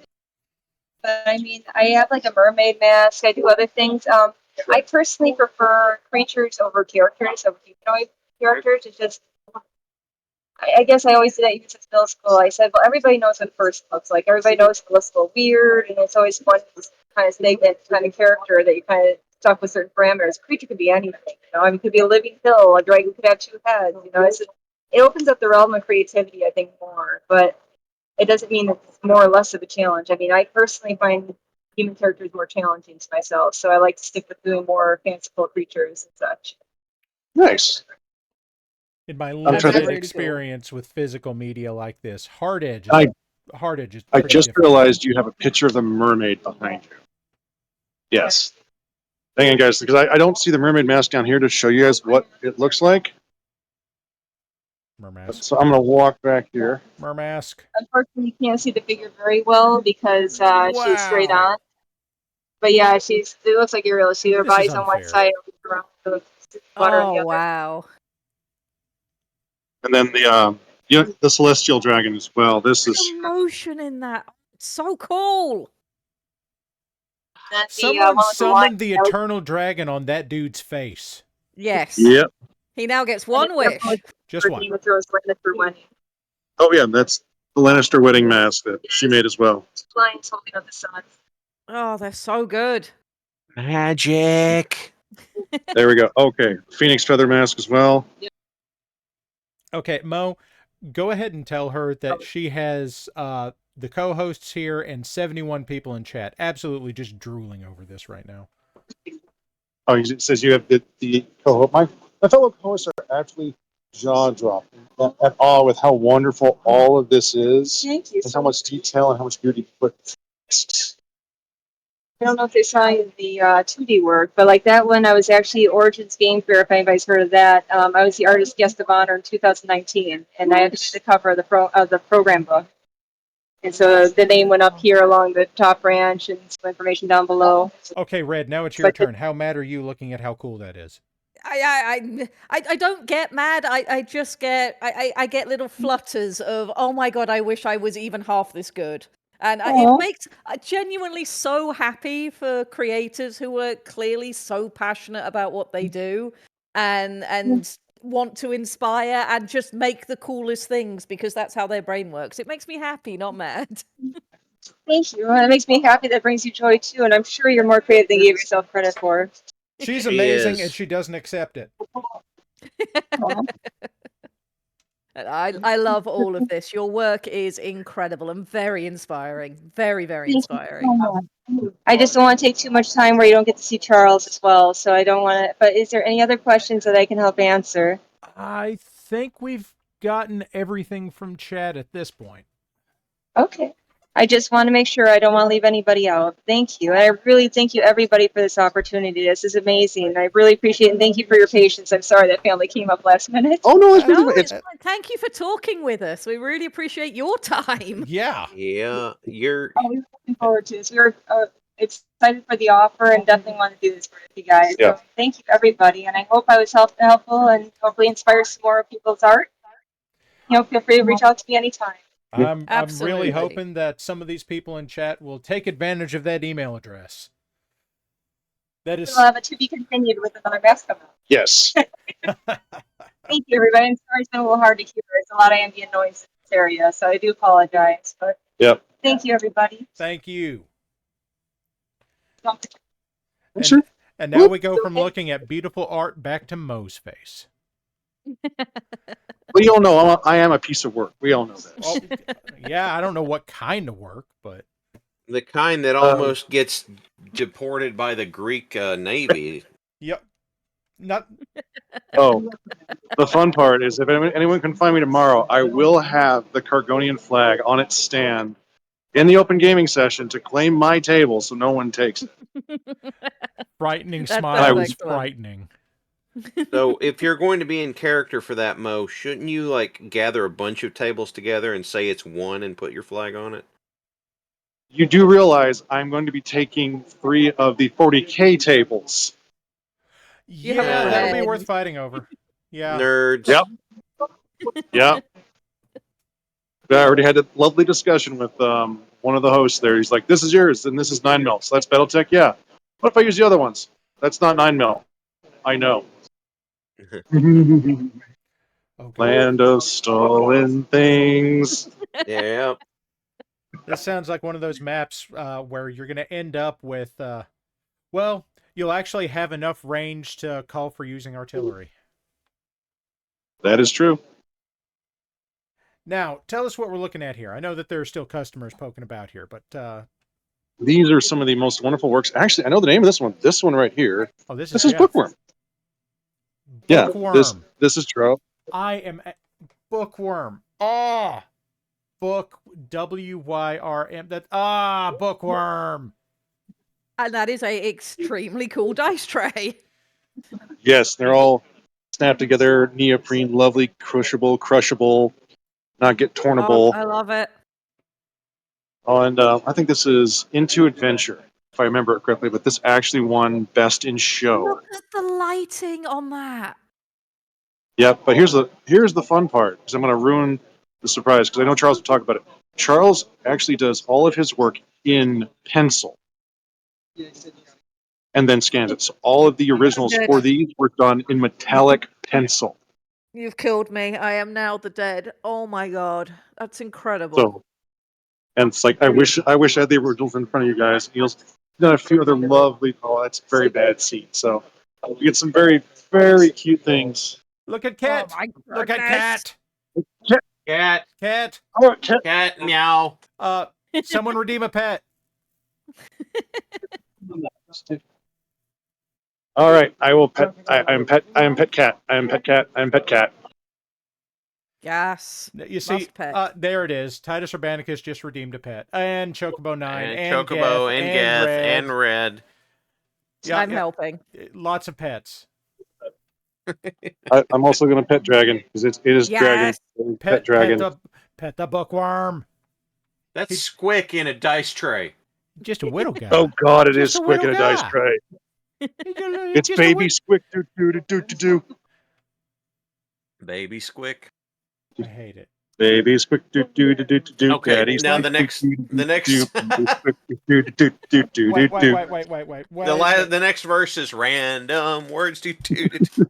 I mean, I have like a mermaid mask. I do other things. I personally prefer creatures over characters, over humanoid characters. It's just, I guess I always did that even since middle school. I said, well, everybody knows what first looks like. Everybody knows it looks a little weird, and it's always fun to kind of snake that kind of character that you kind of stuck with certain parameters. A creature could be anything, you know. I mean, it could be a living hill. A dragon could have two heads. You know, it opens up the realm of creativity, I think, more. But it doesn't mean it's more or less of a challenge. I mean, I personally find human characters more challenging to myself, so I like to stick with doing more fanciful creatures and such. Nice. In my trying to limited think. experience with physical media like this, Hard Edge I is I pretty just difficult. realized you have a picture of the mermaid behind you. Yes. Hang on, guys, because I don't see the mermaid mask down here to show you guys what it looks like. Mermask. So I'm going to walk back here. Mermask. Unfortunately, you can't see the figure very well because she's straight Wow. on. But yeah, it looks like you're able to see her This is body's on one unfair. side and around the water on the Oh, other. wow. And then the celestial dragon as well. This is Emotion in that. So cool. Then Someone one with the summoned the lion, that was eternal dragon on that dude's face. Yes. Yep. He now gets one wish. Just for one. Game of Thrones Lannister wedding. Oh yeah, that's the Lannister wedding mask that she made as well. Lions holding up the sun. Oh, they're so good. Magic. There we go. Okay, Phoenix feather mask as well. Okay, Mo, go ahead and tell her that she has the co-hosts here and 71 people in chat absolutely just drooling over this right now. Oh, it says you have the co-host. My fellow co-hosts are actually jaw-dropping at awe with how wonderful all of this is. Thank you. And how much detail and how much beauty put. I don't know if they saw the 2D work, but like that one, I was actually Origins Game Fair, if anybody's heard of that. I was the artist guest of honor in 2019, and I had to do the cover of the program book. And so the name went up here along the top branch and some information down below. Okay, Red, now it's your turn. How mad are you looking at how cool that is? I don't get mad. I just get I get little flutters of, oh my god, I wish I was even half this good. And it makes genuinely so happy for creators who are clearly so passionate about what they do and want to inspire and just make the coolest things because that's how their brain works. It makes me happy, not mad. Thank you. It makes me happy. That brings you joy too, and I'm sure you're more creative than you give yourself credit for. She's She amazing, is. and she doesn't accept it. I love all of this. Your work is incredible and very inspiring. Very, very inspiring. I just don't want to take too much time where you don't get to see Charles as well, so I don't want to. But is there any other questions that I can help answer? I think we've gotten everything from chat at this point. Okay. I just want to make sure I don't want to leave anybody out. Thank you. And I really thank you, everybody, for this opportunity. This is amazing. I really appreciate it. And thank you for your patience. I'm sorry that family came up last minute. Oh no, It's fine. Thank you for talking with us. We really appreciate your time. Yeah. Yeah, you're. Always looking forward to this. We're excited for the offer and definitely want to do this for you guys. Yeah. So thank you, everybody. And I hope I was helpful and hopefully inspire some more people's art. You know, feel free to reach out to me anytime. I'm really Absolutely. hoping that some of these people in chat will take advantage of that email address. That is. We'll have it to be continued with another mask coming up. Yes. Thank you, everybody. I'm sorry it's been a little hard to hear. There's a lot of ambient noise in this area, so I do apologize. But Yep. thank you, everybody. Thank you. And, sure. And now we go from looking at beautiful art back to Mo's face. We all know I am a piece of work. We all know that. Oh, yeah, I don't know what kind of work, but The kind that almost gets deported by the Greek Navy. yep. Not. Oh, the fun part is if anyone can find me tomorrow, I will have the Cargonian flag on its stand in the open gaming session to claim my table so no one takes it. frightening That smile sounds is excellent. frightening. So if you're going to be in character for that, Mo, shouldn't you like gather a bunch of tables together and say it's one and put your flag on it? You do realize I'm going to be taking 3 of the 40K tables. You have a Yeah, that'll be friend. worth fighting over. Yeah. Nerds. Yep. Yep. I already had a lovely discussion with one of the hosts there. He's like, "This is yours, and this is 9 mil. So that's BattleTech. Yeah. What if I use the other ones? That's not 9 mil. I know. Oh, God. Land of stolen things. Yeah. This sounds like one of those maps where you're going to end up with, well, you'll actually have enough range to call for using artillery. That is true. Now, tell us what we're looking at here. I know that there are still customers poking about here, but... These are some of the most wonderful works. Actually, I know the name of this one. This one right here. Oh, this is Jeff. Bookworm. Bookworm. Yeah, this is Trout. I am Bookworm. Ah, book WYRM. That Bookworm. And that is a extremely cool dice tray. Yes, they're all snapped together, neoprene, lovely, crushable, not get tornable. Oh, I love it. And I think this is Into Adventure, if I remember it correctly. But this actually won Best in Show. Look at the lighting on that. Yep, but here's the fun part, because I'm going to ruin the surprise, because I know Charles will talk about it. Charles actually does all of his work in pencil, and then scans it. So all of the originals for these were done in metallic pencil. You've killed me. I am now the dead. Oh my god, that's incredible. So, and it's like I wish I had the originals in front of you guys. You'll done a few other lovely. Oh, that's a very bad seat. So we get some very very cute things. Look at Cat. Oh my Look at Cat. Cat. Cat. Oh, cat. Cat. Meow. Someone redeem a pet. All right, I will pet. I am pet. I am pet cat. I am pet cat. I am pet cat. Yes. You see, there it is. Titus Urbanicus just redeemed a pet. And Chocobo 9. And Chocobo, Geth, and Geth, and Red. Yeah, I'm helping. Lots of pets. I'm also going to pet Dragon, because it is Yes. Dragon. Pet Dragon. Pet the Bookworm. That's Squick in a dice tray. Just a whittle guy. Oh God, it is Just a Squick in a whittle dice guy. tray. It's just baby Squick. Do. Baby Squick. I hate it. Baby Squick. Do. Okay, Daddy's now like, the next. Wait. The next verse is random words. The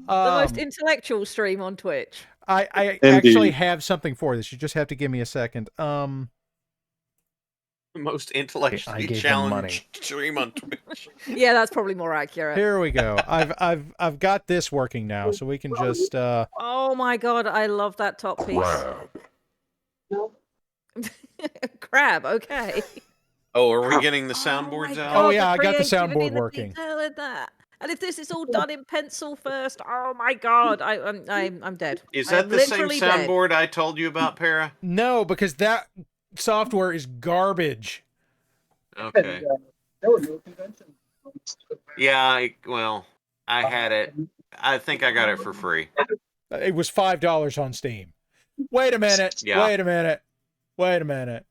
most intellectual stream on Twitch. I actually have something for this. You just have to give me a second. Most intellectually challenged stream on Twitch. Yeah, that's probably more accurate. Here we go. I've got this working now, so we can just. Oh my god, I love that top piece. Crab. Okay. Oh, are we getting the soundboards out? Oh yeah, I got the creativity soundboard and the working. detail in that. And if this is all done in pencil first, oh my god, I'm dead. Is that the same soundboard I told you about, Para? No, because that software is garbage. Okay. Yeah, I had it. I think I got it for free. It was $5 on Steam. Wait a minute. Yeah. Wait a minute.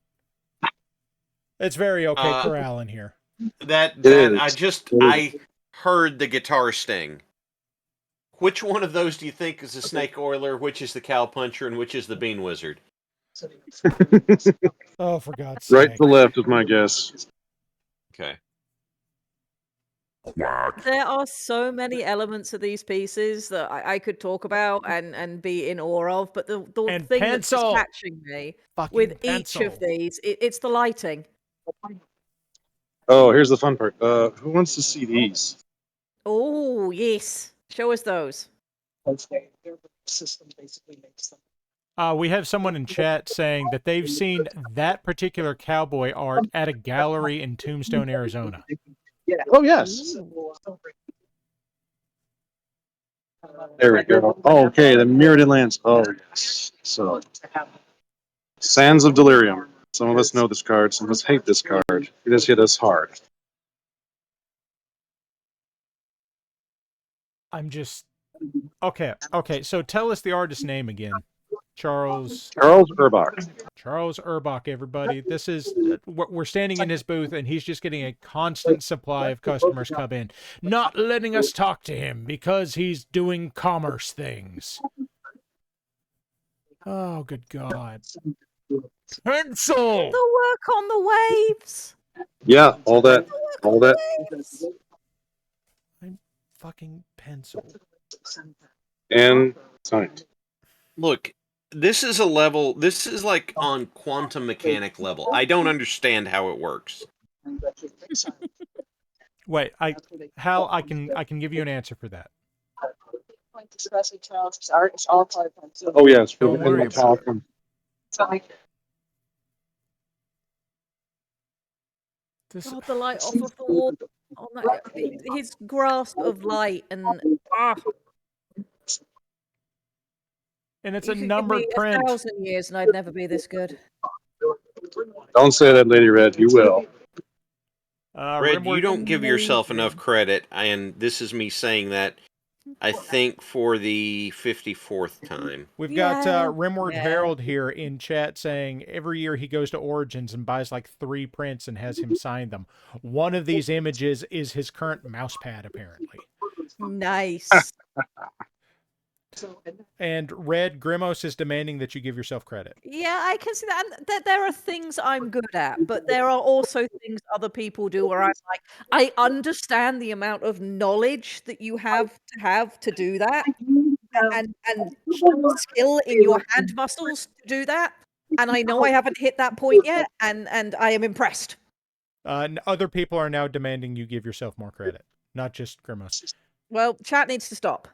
It's very okay corral in here. I heard the guitar sting. Which one of those do you think is the Snake Oiler, which is the Cow Puncher, and which is the Bean Wizard? Oh, for God's sake. Right to left is my guess. Okay. There are so many elements of these pieces that I could talk about and be in awe of, but the thing that's just catching me with each of these, it's the lighting. Oh, here's the fun part. Who wants to see these? Oh, yes. Show us those. Their system basically makes them. We have someone in chat saying that they've seen that particular cowboy art at a gallery in Tombstone, Arizona. Yeah. Oh, yes. There we go. Oh, okay, the Mirrodin Lands. Oh, yes. So, Sands of Delirium. Some of us know this card. Some of us hate this card. It has hit us hard. I'm just okay. So tell us the artist's name again. Charles Urbach. Charles Urbach, everybody. This is we're standing in his booth, and he's just getting a constant supply of customers come in, not letting us talk to him because he's doing commerce things. Oh, good God! Pencil. The work on the waves. Yeah, all that. I'm fucking pencil. And signed. Look, this is a level. This is like on quantum mechanic level. I don't understand how it works. Wait, Hal, I can give you an answer for that. Oh yes, Don't worry about it. God, the light off of the wall. Oh, no, his grasp of light and And it's you a could numbered give me print. 1,000 years and I'd never be this good. Don't say that, Lady Red. You will. Red, you don't give yourself enough credit, and this is me saying that, I think, for the 54th time. We've got Rimward Herald here in chat saying every year he goes to Origins and buys like 3 prints and has him sign them. One of these images is his current mouse pad, apparently. Nice. And Red Grimos is demanding that you give yourself credit. Yeah, I can see that. And there are things I'm good at, but there are also things other people do where I'm like, I understand the amount of knowledge that you have to do that, and skill in your hand muscles to do that. And I know I haven't hit that point yet, and I am impressed. Other people are now demanding you give yourself more credit, not just Grimos. Well, chat needs to stop.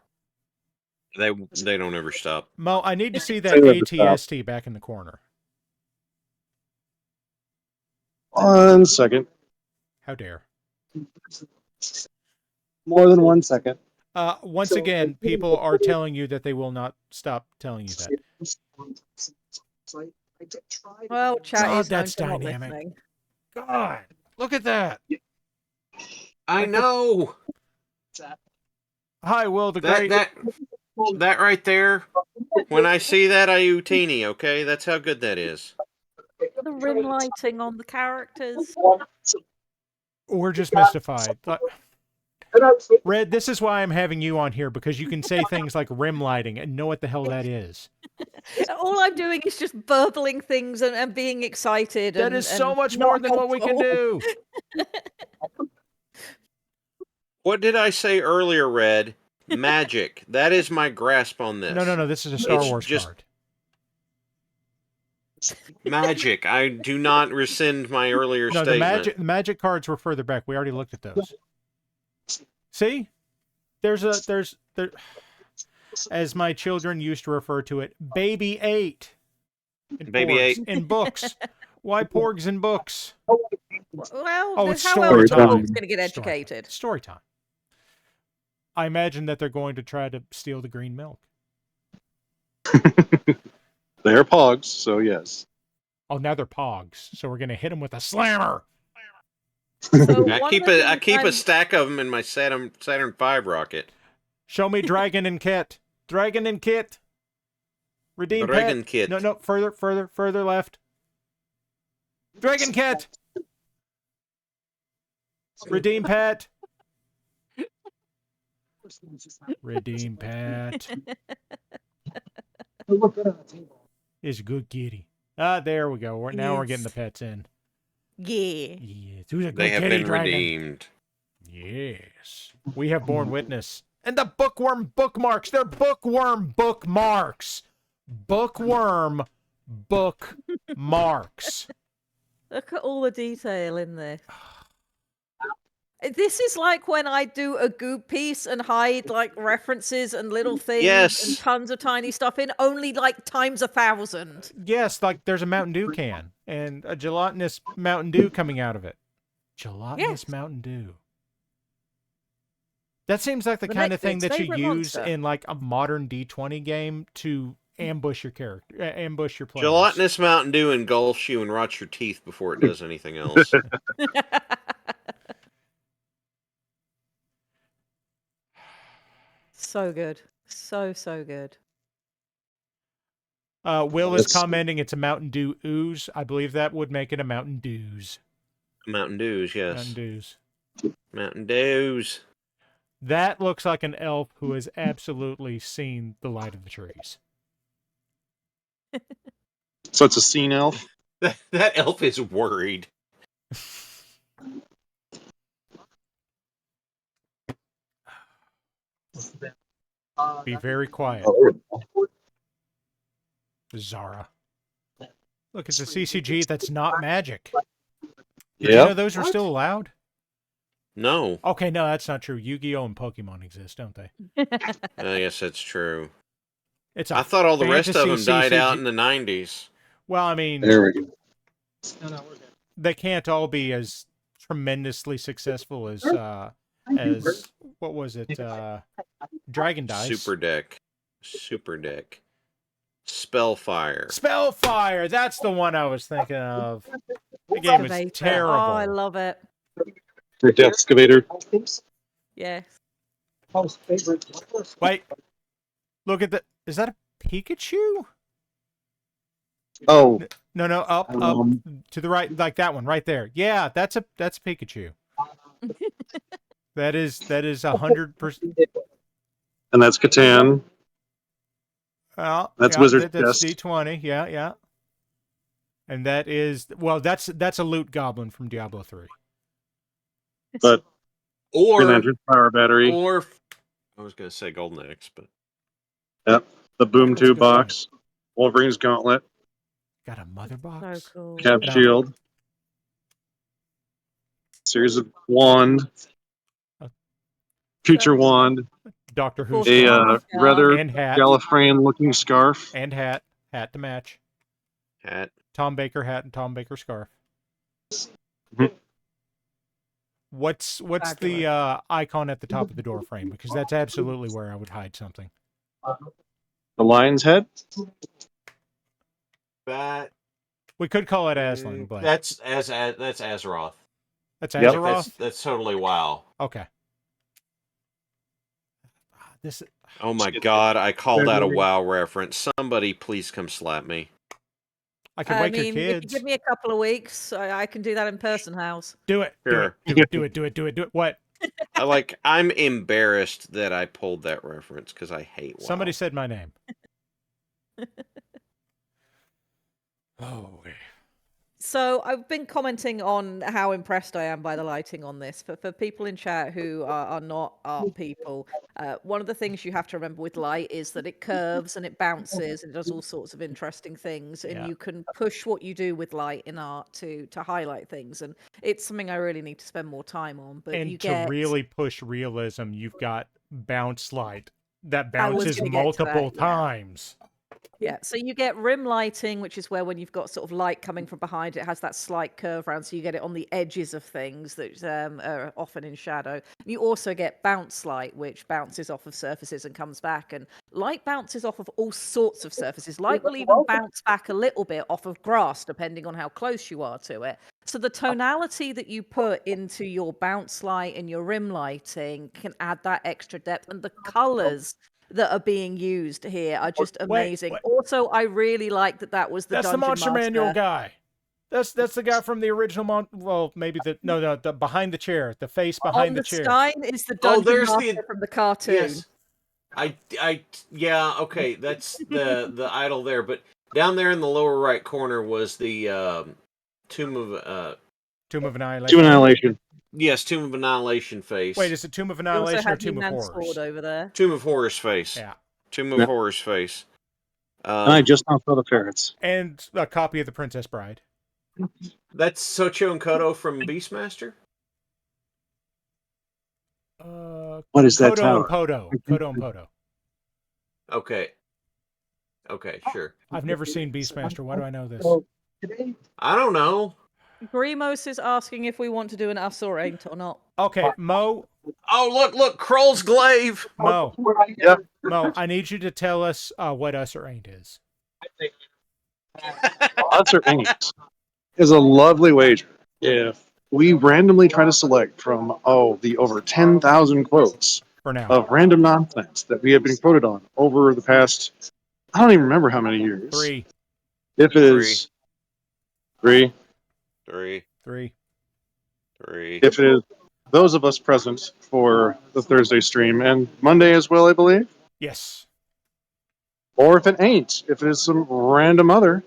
They don't ever stop. Mo, I need to see that ATST back in the corner. 1 second. How dare. More than 1 second. Once again, people are telling you that they will not stop telling you that. Well, chat God, is known that's for not dynamic. listening. God, look at that. I know. Hi, Will the Great. That right there, when I see that, I Utini, okay? That's how good that is. The rim lighting on the characters. We're just mystified. Red, this is why I'm having you on here, because you can say things like rim lighting and know what the hell that is. All I'm doing is just burbling things and being excited. That is so much more than what we can do. What did I say earlier, Red? Magic. That is my grasp on this. No. This is a Star Wars card. Magic. I do not rescind my earlier statement. The magic cards were further back. We already looked at those. See? There's as my children used to refer to it, Baby 8. Baby 8. In books. Why porgs in books? Well, it's how story else are time. dogs going to get educated? Story time. I imagine that they're going to try to steal the green milk. They're pogs, so yes. Oh, now they're pogs, so we're going to hit them with a slammer. So I keep a stack of them in my Saturn V rocket. Show me Dragon and Kit. Dragon and Kit. Redeem Dragon pet. Kit. No, further left. Dragon Kit. Redeem pet. Redeem pet. Is a good kitty. There we go. Now we're getting the pets in. Yeah. Yes. Who's a good They have kitty, been Dragon? redeemed. Yes. We have borne witness. And the bookworm bookmarks. They're bookworm bookmarks. Bookworm bookmarks. Look at all the detail in this. This is like when I do a goop piece and hide like references and little things and tons of tiny stuff in, only like times 1,000. Yes, like there's a Mountain Dew can and a gelatinous Mountain Dew coming out of it. Gelatinous Mountain Dew. That seems like the kind of thing that you use in like a modern D20 game to ambush your character, ambush your players. Gelatinous Mountain Dew engulfs you and rots your teeth before it does anything else. So good. So good. Will is commenting it's a Mountain Dew ooze. I believe that would make it a Mountain Dews. Mountain Dews, yes. Mountain Dews. Mountain Dews. That looks like an elf who has absolutely seen the light of the trees. So it's a scene elf? That elf is worried. Be very quiet. Zara. Look, it's a CCG that's not magic. Did you know those were still allowed? No. Okay, no, that's not true. Yu-Gi-Oh! And Pokemon exist, don't they? I guess that's true. I thought all the rest of them died out in the 90s. Well, I mean, there we go. They can't all be as tremendously successful as what was it? Dragon Dice. Super Deck. Spellfire. Spellfire. That's the one I was thinking of. The game is terrible. Oh, I love it. For Death Excavator. Yes. Wait. Look at the. Is that a Pikachu? Oh. No, up to the right, like that one right there. Yeah, that's a Pikachu. that is 100%. And that's Catan. Well, that's Wizard's That's Chest. D20. Yeah. And that is that's a loot goblin from Diablo 3. But or Green Lantern Power Battery. Or I was going to say Golden Axe, but yep, the Boom Tube box, Wolverine's Gauntlet. Got a mother box. So cool. Cap Shield. Series of Wand. Future Wand. Doctor Who's a rather and hat. Gallifreyan looking scarf. And hat. Hat to match. Hat. Tom Baker hat and Tom Baker scarf. Mm-hmm. What's the icon at the top of the door frame? Because that's absolutely where I would hide something. The lion's head. That we could call it Aslan, but that's Azeroth. That's Azeroth. Yep. That's totally WoW. Okay. Oh my God! I called out a WoW reference. Somebody, please come slap me. I can wake your kids. If you give me a couple of weeks, I can do that in person, House. Do it. Sure. Do it. What? I'm embarrassed that I pulled that reference because I hate WoW. Somebody said my name. Oh. So I've been commenting on how impressed I am by the lighting on this. For people in chat who are not art people, one of the things you have to remember with light is that it curves and it bounces and it does all sorts of interesting things. And you can push what you do with light in art to highlight things. And it's something I really need to spend more time on. But and you to really push realism, you've got bounce light that bounces multiple times. Yeah, so you get rim lighting, which is where when you've got sort of light coming from behind, it has that slight curve around, so you get it on the edges of things that are often in shadow. And you also get bounce light, which bounces off of surfaces and comes back. And light bounces off of all sorts of surfaces. Light will even bounce back a little bit off of grass, depending on how close you are to it. So the tonality that you put into your bounce light and your rim lighting can add that extra depth, and the colors that are being used here are just amazing. Wait. Also, I really like that was the That's Dungeon the Monster Master. Manual guy. That's the guy from the original well, maybe the behind the chair, the face behind the chair. Stein is the Dungeon Master from the cartoon. Yes. Yeah, okay, that's the idol there, but down there in the lower right corner was the Tomb of Annihilation. Yes, Tomb of Annihilation face. Wait, is it Tomb of Annihilation or Tomb of Horrors? Sword over there. Tomb of Horrors face. Yeah. Tomb of Horrors face. And I just now saw the ferrets. And a copy of The Princess Bride. That's Socho and Kodo from Beastmaster? What is that Kodo tower? and Podo. Okay, sure. I've never seen Beastmaster. Why do I know this? I don't know. Grimos is asking if we want to do an us or ain't or not. Okay, Mo. Oh, look, Kroll's glaive. Mo. Yeah. Mo, I need you to tell us what us or ain't is. Us or ain't is a lovely wager. If we randomly try to select from the over 10,000 quotes For now. of random nonsense that we have been quoted on over the past, I don't even remember how many years. 3. If it is 3. 3. 3. 3. If it is those of us present for the Thursday stream and Monday as well, I believe. Yes. Or if it ain't, if it is some random other,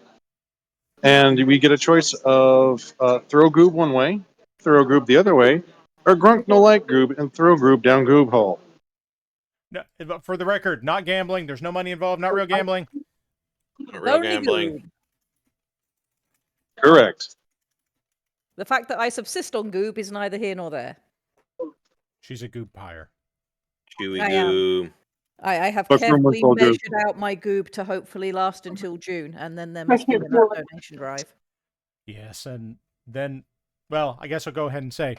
and we get a choice of throw goob one way, throw goob the other way, or grunk no like goob and throw goob down goob hole. No, for the record, not gambling. There's no money involved. Not real gambling. Not real gambling. Goob. Correct. The fact that I subsist on goob is neither here nor there. She's a goob pyre. Chewy I goo. I have But carefully all good. measured out my goob to hopefully last until June, and then there must be another donation drive. Yes, and then, well, I guess I'll go ahead and say,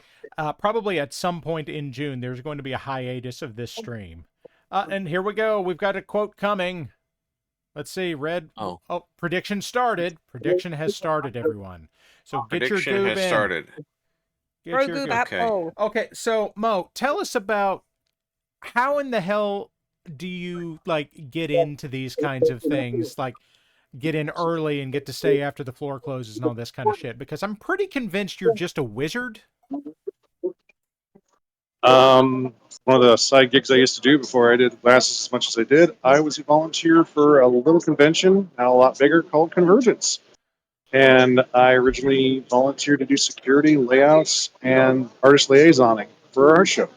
probably at some point in June, there's going to be a hiatus of this stream. And here we go. We've got a quote coming. Let's see, Red. Oh, prediction started. Prediction has started, everyone. So get your prediction goob has in. started. Throw goob at pole. Okay, so Mo, tell us about how in the hell do you like get into these kinds of things, like get in early and get to stay after the floor closes and all this kind of shit? Because I'm pretty convinced you're just a wizard. One of the side gigs I used to do before I did classes as much as I did, I was a volunteer for a little convention, now a lot bigger, called Convergence. And I originally volunteered to do security, layouts, and artist liaisoning for our show.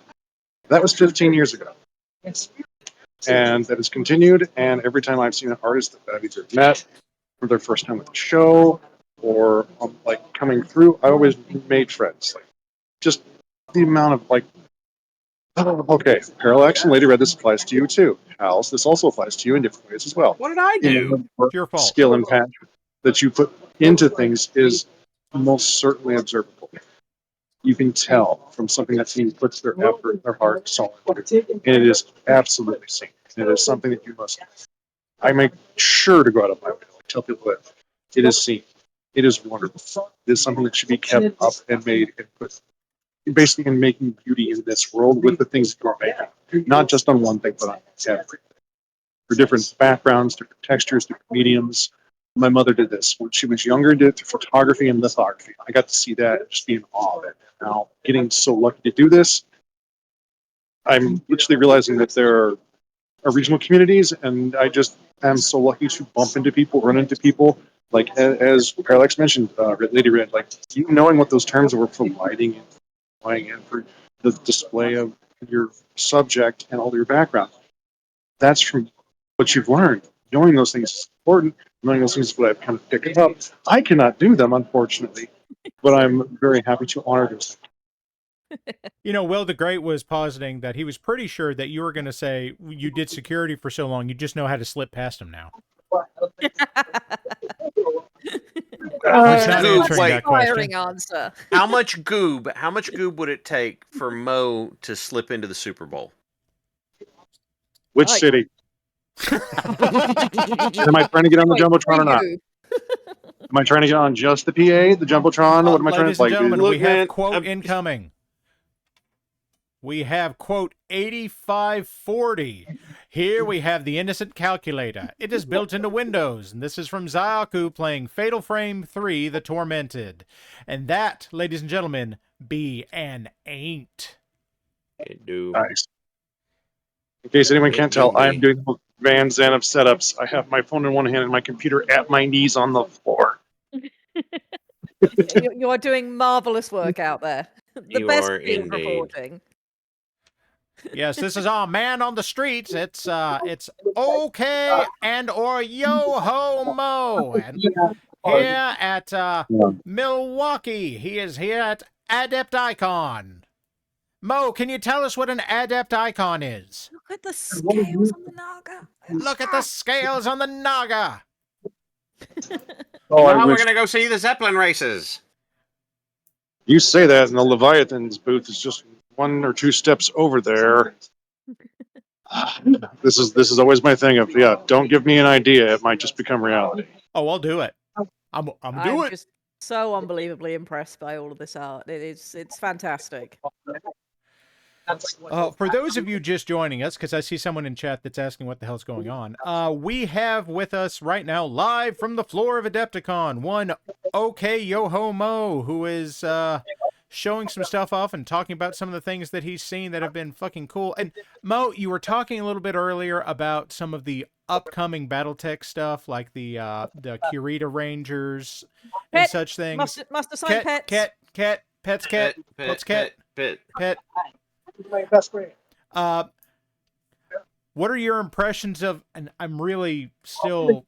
That was 15 years ago. And that has continued, and every time I've seen an artist that I've either met for their first time at the show or like coming through, I always made friends. Like just the amount of like, oh, okay, Parallax and Lady Red, this applies to you too. House, this also applies to you in different ways as well. What did I do? It's your fault. Skill and passion that you put into things is most certainly observable. You can tell from something that team puts their effort, their heart, soul into, and it is absolutely seen. It is something that you must. I make sure to go out of my way to tell people that it is seen. It is wonderful. It is something that should be kept up and made and put basically in making beauty in this world with the things that you're making, not just on one thing, but on everything. For different backgrounds, different textures, different mediums. My mother did this when she was younger, did it through photography and lithography. I got to see that and just be in awe of it. Now, getting so lucky to do this, I'm literally realizing that there are regional communities, and I just am so lucky to bump into people, run into people. Like, as Parallax mentioned, Lady Red, like, you knowing what those terms were for lighting and for the display of your subject and all your background. That's from what you've learned. Knowing those things is important. Knowing those things is what I've kind of picked up. I cannot do them, unfortunately, but I'm very happy to honor those things. You know, Will the Great was positing that he was pretty sure that you were going to say you did security for so long, you just know how to slip past him now. He's not answering that question. Answer. How much goob would it take for Mo to slip into the Super Bowl? Which city? Am I trying to get on the Jumbotron or not? Am I trying to get on just the PA, the Jumbotron? What am I trying to Ladies and gentlemen, we have quote incoming. We have quote 8540. Here we have the Innocent Calculator. It is built into Windows, and this is from Zayaku playing Fatal Frame 3, The Tormented. And that, ladies and gentlemen, be an ain't. It do. Nice. In case anyone can't tell, I am doing Van Zandt of setups. I have my phone in one hand and my computer at my knees on the floor. You are doing marvelous work out there. The You best are field indeed. reporting. Yes, this is our man on the streets. It's okay and or yo ho mo. And here at Milwaukee, he is here at Adepticon. Mo, can you tell us what an Adepticon is? Look at the scales on the Naga. Look at the scales on the Naga. Now we're going to go see the Zeppelin races. You say that, and the Leviathan's booth is just 1 or 2 steps over there. This is always my thing of, yeah, don't give me an idea. It might just become reality. Oh, I'll do it. I'm just so unbelievably impressed by all of this art. It's fantastic. For those of you just joining us, because I see someone in chat that's asking what the hell's going on, we have with us right now, live from the floor of Adepticon, one OK Yo-Ho Mo, who is showing some stuff off and talking about some of the things that he's seen that have been fucking cool. And Mo, you were talking a little bit earlier about some of the upcoming BattleTech stuff, like the Kurita Rangers and such things. Must assign pets. Pet. My best friend. What are your impressions of? And I'm really still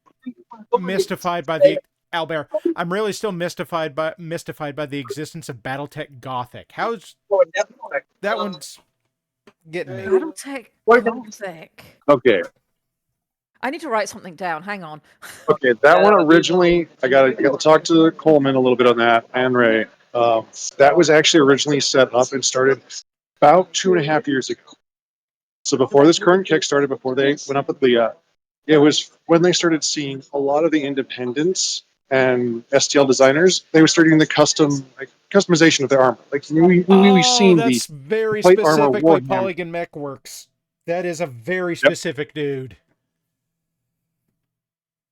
mystified by the Albert. I'm really still mystified by the existence of BattleTech Gothic. How's that one's getting me? BattleTech Gothic. Okay. I need to write something down. Hang on. Okay, that one originally, I got to talk to Coleman a little bit on that, and Ray. That was actually originally set up and started about 2.5 years ago. So before this current Kickstarter, before they went up with the, it was when they started seeing a lot of the independents and STL designers, they were starting the customization of their armor. Like we've seen that's very specifically Polygon Mech Works. That is a very specific dude.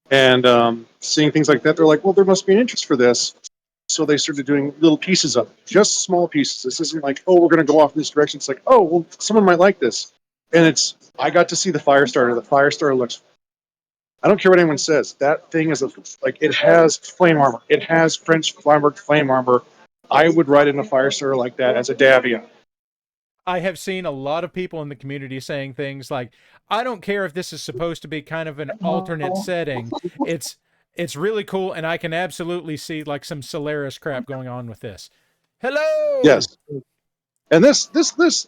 And seeing things like that, they're like, well, there must be an interest for this. So they started doing little pieces of it, just small pieces. This isn't like, oh, we're going to go off in this direction. It's like, oh, well, someone might like this. And I got to see the Firestarter. The Firestarter looks, I don't care what anyone says. That thing is it has flame armor. It has French flame armor. I would ride in a Firestarter like that as a Davion. I have seen a lot of people in the community saying things like, I don't care if this is supposed to be kind of an alternate setting. It's really cool, and I can absolutely see like some Solaris crap going on with this. Hello! Yes. And this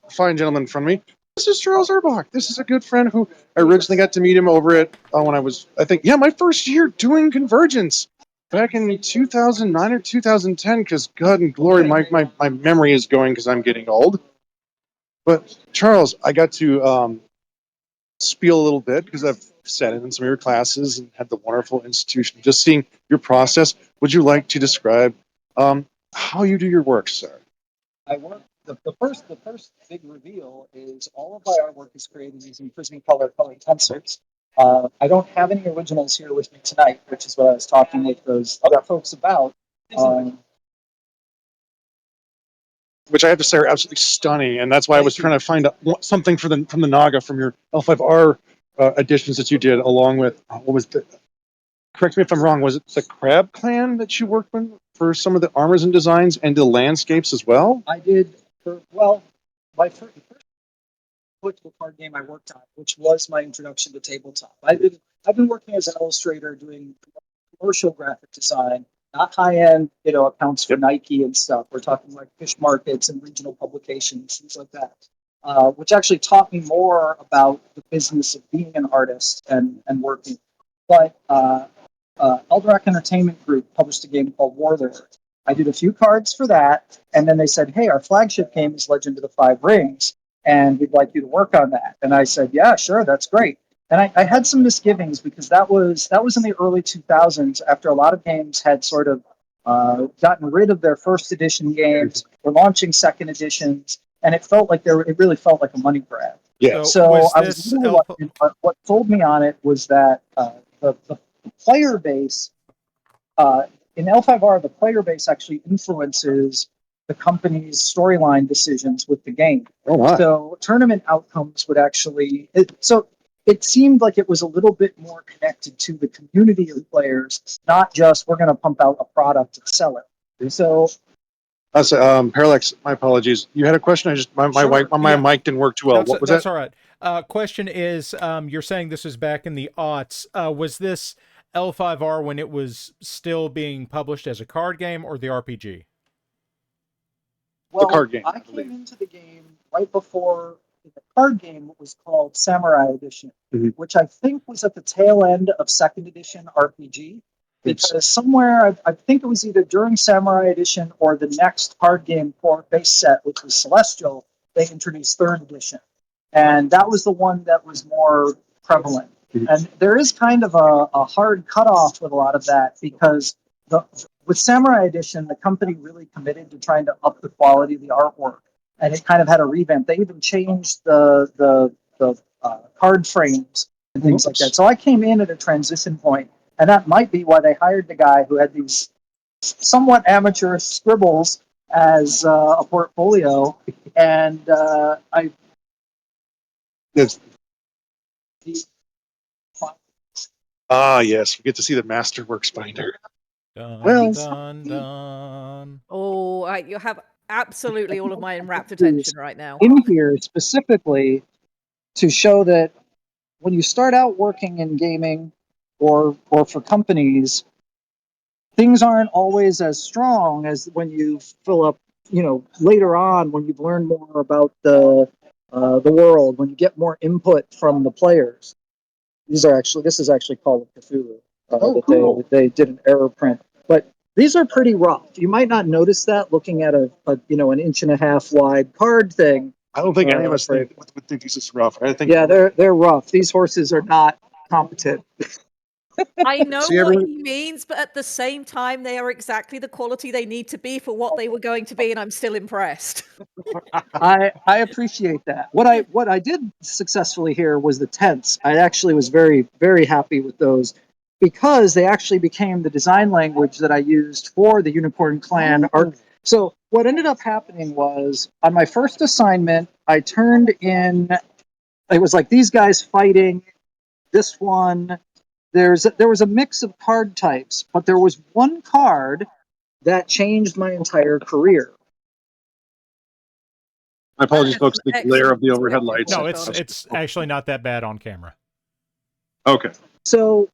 fine gentleman in front of me, this is Charles Erbach. This is a good friend who I originally got to meet him over at, when I was, my first year doing Convergence. Back in 2009 or 2010, because God and glory, my memory is going because I'm getting old. But Charles, I got to spiel a little bit because I've sat in some of your classes and had the wonderful institution. Just seeing your process, would you like to describe how you do your work, sir? I work. The first big reveal is all of my artwork is created using Prismacolor color tensors. I don't have any originals here with me tonight, which is what I was talking with those other folks about. Which I have to say are absolutely stunning, and that's why I was trying to find something from the Naga from your L5R editions that you did, along with what was the? Correct me if I'm wrong. Was it the Crab Clan that you worked with for some of the armors and designs and the landscapes as well? I did. My first political card game I worked on, which was my introduction to tabletop. I've been working as an illustrator doing commercial graphic design. Not high-end, accounts for Nike and stuff. We're talking like fish markets and regional publications, things like that, which actually taught me more about the business of being an artist and working. But Elderac Entertainment Group published a game called Warlord. I did a few cards for that, and then they said, hey, our flagship game is Legend of the Five Rings, and we'd like you to work on that. And I said, yeah, sure, that's great. And I had some misgivings because that was in the early 2000s, after a lot of games had sort of gotten rid of their first edition games, were launching second editions, and it really felt like a money grab. Yeah. So I was really reluctant, but what sold me on it was that the player base in L5R, the player base actually influences the company's storyline decisions with the game. Oh, wow. So tournament outcomes would actually it seemed like it was a little bit more connected to the community of players, not just we're going to pump out a product and sell it. So, Parallax, my apologies. You had a question. My mic didn't work too well. What was that? That's all right. Question is, you're saying this was back in the aughts. Was this L5R when it was still being published as a card game or the RPG? Well, the card game. I came into the game right before the card game was called Samurai Edition, which I think was at the tail end of second edition RPG. Because somewhere, I think it was either during Samurai Edition or the next card game for base set, which was Celestial, they introduced third edition. And that was the one that was more prevalent. And there is kind of a hard cutoff with a lot of that because with Samurai Edition, the company really committed to trying to up the quality of the artwork. and it kind of had a revamp. They even changed the card frames and things like that. So I came in at a transition point, and that might be why they hired the guy who had these somewhat amateurish scribbles as a portfolio, and I. Yes. Yes, you get to see the Masterworks binder. Dun, Well, dun, dun. Oh, you have absolutely all of my enwrapped attention right now. in here specifically to show that when you start out working in gaming or for companies, things aren't always as strong as when you fill up, later on when you've learned more about the world, when you get more input from the players. This is actually Call of Cthulhu. Cool. They did an error print, but these are pretty rough. You might not notice that looking at an 1.5 inch wide card thing. I don't think any of us would think this is rough. I think. Yeah, they're rough. These horses are not competent. I know See, what everyone- he means, but at the same time, they are exactly the quality they need to be for what they were going to be, and I'm still impressed. I appreciate that. What I did successfully here was the tents. I actually was very, very happy with those because they actually became the design language that I used for the Unicorn Clan art. So what ended up happening was on my first assignment, I turned in. It was like these guys fighting. This one. There was a mix of card types, but there was one card that changed my entire career. My apologies, That's folks. an The glare of the excellent overhead perspective, lights. No, Walter. it's actually not that bad on camera. Okay. So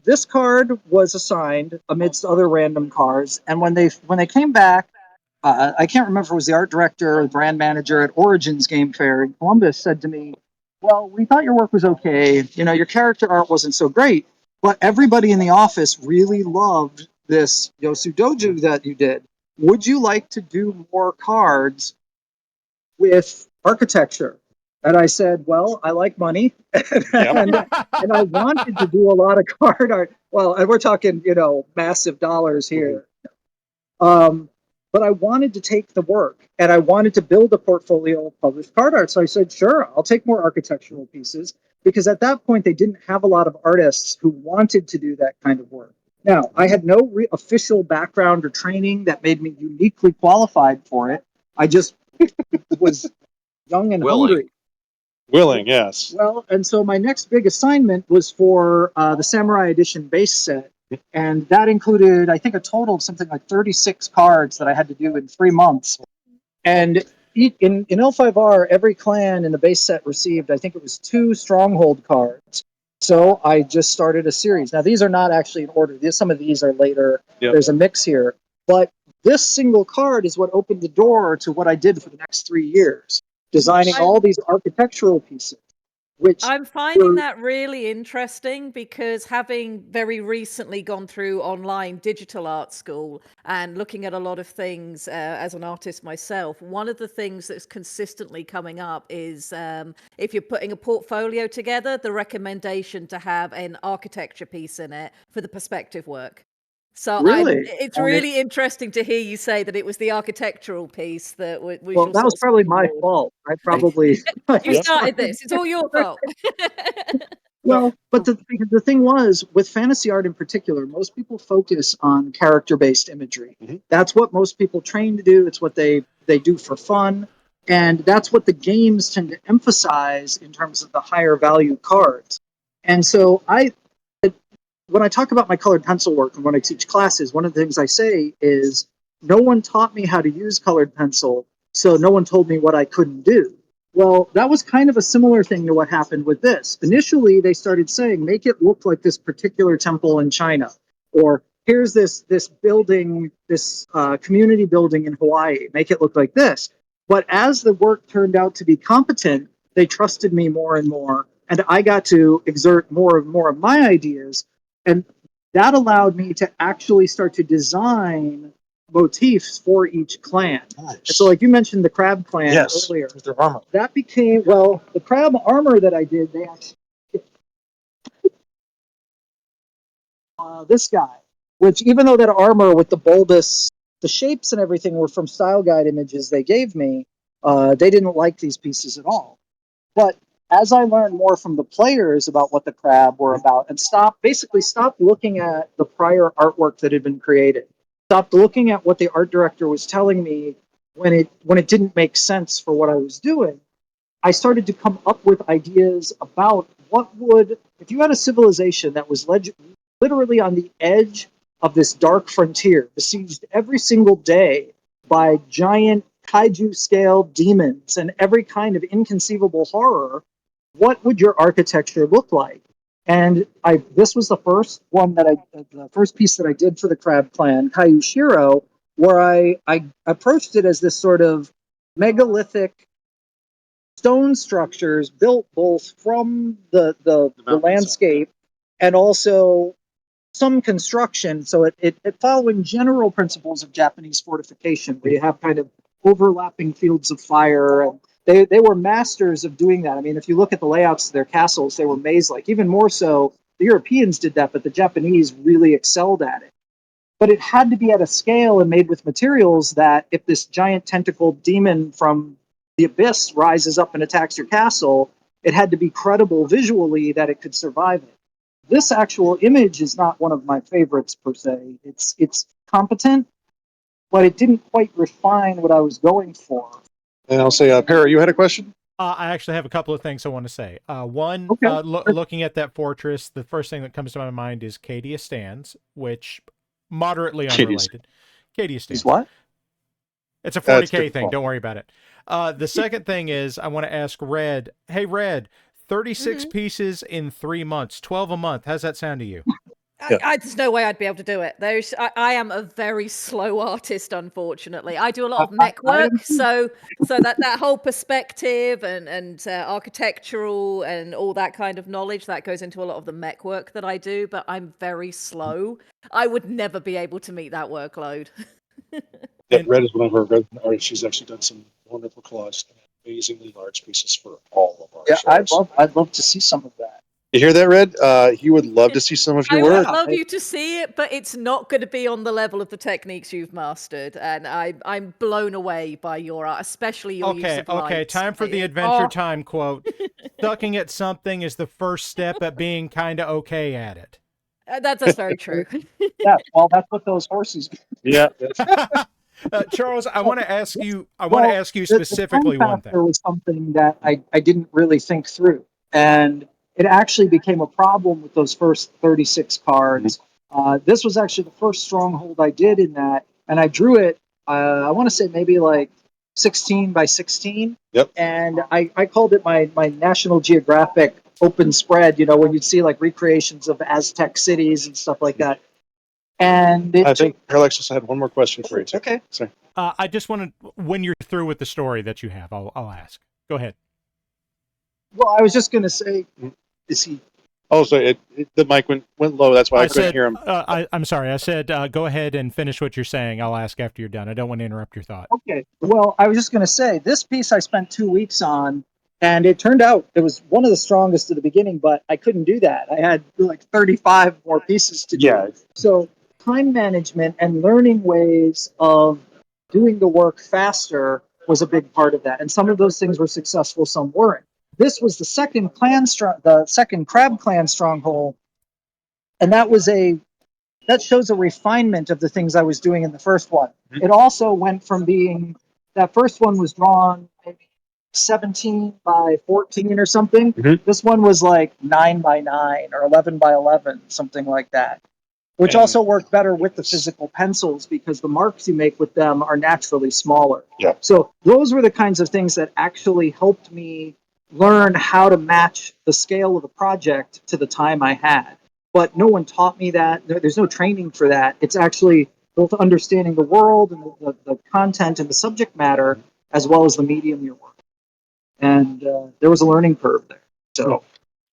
this card was assigned amidst other random cards, and when they came back, I can't remember if it was the art director or the brand manager at Origins Game Fair in Columbus said to me, "Well, we thought your work was okay. Your character art wasn't so great, but everybody in the office really loved this Yosu Doju that you did. Would you like to do more cards with architecture?" And I said, "Well, I like money, and I wanted to do a lot of card art. Well, and we're talking, massive dollars here. But I wanted to take the work, and I wanted to build a portfolio of published card art. So I said, sure, I'll take more architectural pieces, because at that point they didn't have a lot of artists who wanted to do that kind of work. Now, I had no official background or training that made me uniquely qualified for it. I just was young and hungry. Willing, yes. Well, and so my next big assignment was for the Samurai Edition base set. And that included, I think, a total of something like 36 cards that I had to do in 3 months. And in L5R, every clan in the base set received, I think it was 2 stronghold cards. So I just started a series. Now, these are not actually in order. Some of these are later. Yep. There's a mix here. But this single card is what opened the door to what I did for the next 3 years, designing all these architectural pieces. I'm finding that really interesting because having very recently gone through online digital art school and looking at a lot of things as an artist myself, one of the things that's consistently coming up is if you're putting a portfolio together, the recommendation to have an architecture piece in it for the perspective work. So Really? it's really interesting to hear you say that it was the architectural piece that was Well, your that was sort of probably my springboard. fault. I probably You started this. It's all your fault. Well, but the thing was, with fantasy art in particular, most people focus on character-based imagery. That's what most people train to do. It's what they do for fun, and that's what the games tend to emphasize in terms of the higher value cards. And so when I talk about my colored pencil work and when I teach classes, one of the things I say is, no one taught me how to use colored pencil, so no one told me what I couldn't do. Well, that was kind of a similar thing to what happened with this. Initially, they started saying, make it look like this particular temple in China, or here's this building, this community building in Hawaii, make it look like this. But as the work turned out to be competent, they trusted me more and more, and I got to exert more and more of my ideas. And that allowed me to actually start to design motifs for each clan. Nice. So like you mentioned the crab clan earlier. Their armor. That became, well, the crab armor that I did, they actually this guy, which even though that armor with the bulbous, the shapes and everything were from style guide images they gave me, They didn't like these pieces at all. But as I learned more from the players about what the crab were about, and basically stopped looking at the prior artwork that had been created, stopped looking at what the art director was telling me when it didn't make sense for what I was doing, I started to come up with ideas about what would, if you had a civilization that was literally on the edge of this dark frontier, besieged every single day by giant kaiju scale demons and every kind of inconceivable horror, what would your architecture look like? And this was the first the first piece that I did for the Crab Clan, Kaiju Shiro, where I approached it as this sort of megalithic stone structures built both from the landscape and also some construction. So it following general principles of Japanese fortification, where you have kind of overlapping fields of fire. And they were masters of doing that. I mean, if you look at the layouts of their castles, they were maze-like. Even more so, the Europeans did that, but the Japanese really excelled at it. But it had to be at a scale and made with materials that if this giant tentacled demon from the abyss rises up and attacks your castle, it had to be credible visually that it could survive it. This actual image is not one of my favorites per se. It's competent, but it didn't quite refine what I was going for. And I'll say, Para, you had a question? I actually have a couple of things I want to say. One, Okay. Looking at that fortress, the first thing that comes to my mind is Cadia Stands, which moderately unrelated. Cadia Stands. Is what? It's a 40K thing. Don't worry about it. The second thing is I want to ask Red. Hey, Red, 36 pieces in 3 months, 12 a month. How's that sound to you? There's no way I'd be able to do it. I am a very slow artist, unfortunately. I do a lot of mech work, so that whole perspective and architectural and all that kind of knowledge that goes into a lot of the mech work that I do. But I'm very slow. I would never be able to meet that workload. Yeah, Red is one of our red artists. She's actually done some wonderful collages and amazingly large pieces for all of our shows. I'd love to see some of that. You hear that, Red? He would love to see some of your I work. would love you to see it, but it's not going to be on the level of the techniques you've mastered. And I'm blown away by your art, especially your use of lights. Okay, time for the Adventure Time quote. Sucking at something is the first step at being kind of okay at it. That's very true. Yeah, well, that's what those horses do. Yeah. Charles, I want to ask you. I want to ask you specifically one thing. There was something that I didn't really think through, and it actually became a problem with those first 36 cards. This was actually the first stronghold I did in that, and I drew it. I want to say maybe like 16 by 16. Yep. And I called it my National Geographic open spread. You know, when you'd see like recreations of Aztec cities and stuff like that. And I think Alexis had one more question for you too. Okay. Sorry. I just want to, when you're through with the story that you have, I'll ask. Go ahead. Well, I was just going to say, is he? Oh, so the mic went low. That's why I couldn't hear him. I'm sorry. I said go ahead and finish what you're saying. I'll ask after you're done. I don't want to interrupt your thought. Okay. Well, I was just going to say, this piece I spent 2 weeks on, and it turned out it was one of the strongest at the beginning, but I couldn't do that. I had like 35 more pieces to do. Yeah. So time management and learning ways of doing the work faster was a big part of that. And some of those things were successful, some weren't. This was the second Crab Clan stronghold, and that shows a refinement of the things I was doing in the first one. Mm-hmm. It also went from being, that first one was drawn maybe 17 by 14 or something. Mm-hmm. This one was like 9 by 9 or 11 by 11, something like that. Which also worked better with the physical pencils because the marks you make with them are naturally smaller. Yeah. So those were the kinds of things that actually helped me learn how to match the scale of the project to the time I had. But no one taught me that. There's no training for that. It's actually both understanding the world and the content and the subject matter, as well as the medium you're working. And there was a learning curve there. So,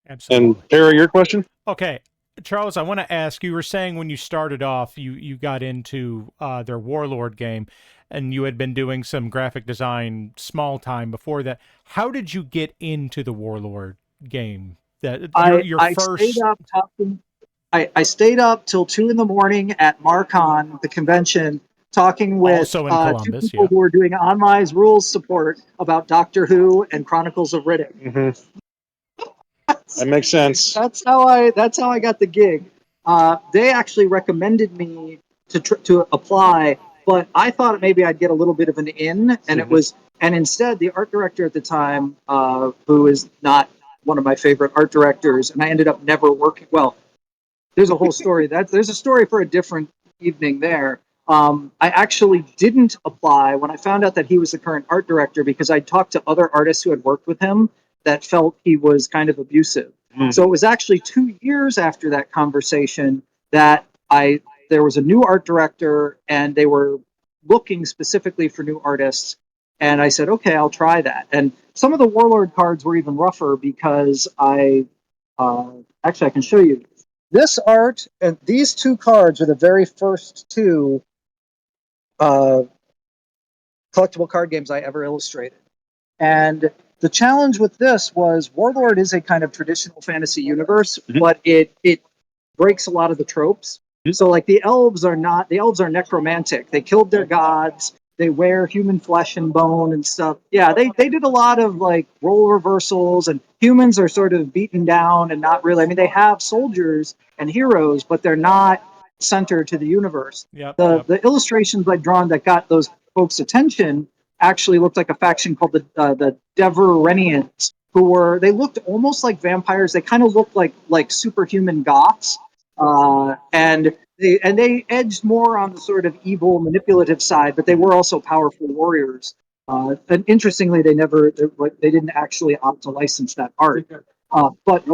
absolutely. And Tara, your question? Okay. Charles, I want to ask, you were saying when you started off, you got into their Warlord game, and you had been doing some graphic design small time before that. How did you get into the Warlord game? I stayed up till 2 a.m. at Marcon, the convention, talking with Also in two Columbus, people yeah. who are doing online rules support about Doctor Who and Chronicles of Riddick. That makes sense. That's how I got the gig. They actually recommended me to apply, but I thought maybe I'd get a little bit of an in, and instead the art director at the time, who is not one of my favorite art directors, and I ended up never working. Well, there's a whole story. There's a story for a different evening there. I actually didn't apply when I found out that he was the current art director because I talked to other artists who had worked with him that felt he was kind of abusive. So it was actually 2 years after that conversation that there was a new art director and they were looking specifically for new artists. And I said, okay, I'll try that. And some of the Warlord cards were even rougher because actually I can show you. This art and these two cards are the very first two collectible card games I ever illustrated. And the challenge with this was Warlord is a kind of traditional fantasy universe, but it breaks a lot of the tropes. So like the elves are necromantic. They killed their gods. They wear human flesh and bone and stuff. Yeah, they did a lot of like role reversals, and humans are sort of beaten down and not really. I mean, they have soldiers and heroes, but they're not centered to the universe. The illustrations I'd drawn that got those folks' attention actually looked like a faction called the Deverenians, they looked almost like vampires. They kind of looked like superhuman goths, and they edged more on the sort of evil, manipulative side, but they were also powerful warriors. And interestingly, they didn't actually opt to license that art. But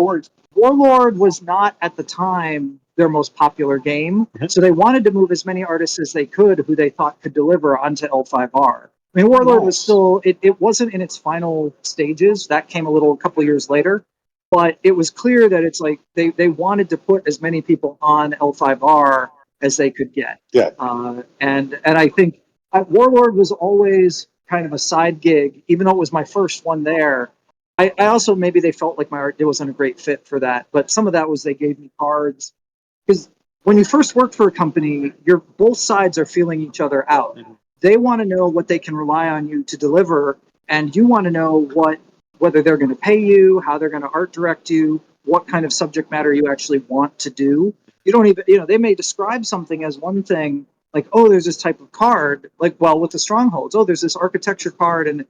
Warlord was not at the time their most popular game, so they wanted to move as many artists as they could who they thought could deliver onto L5R. I mean, Warlord was still, it wasn't in its final stages. That came a couple years later. But it was clear that it's like they wanted to put as many people on L5R as they could get. Yeah. And I think Warlord was always kind of a side gig, even though it was my first one there. I also, maybe they felt like my art wasn't a great fit for that. But some of that was they gave me cards. Because when you first work for a company, both sides are feeling each other out. They want to know what they can rely on you to deliver, and you want to know whether they're going to pay you, how they're going to art direct you, what kind of subject matter you actually want to do. You don't even, they may describe something as one thing, like, oh, there's this type of card, like, well, with the strongholds, oh, there's this architecture card, and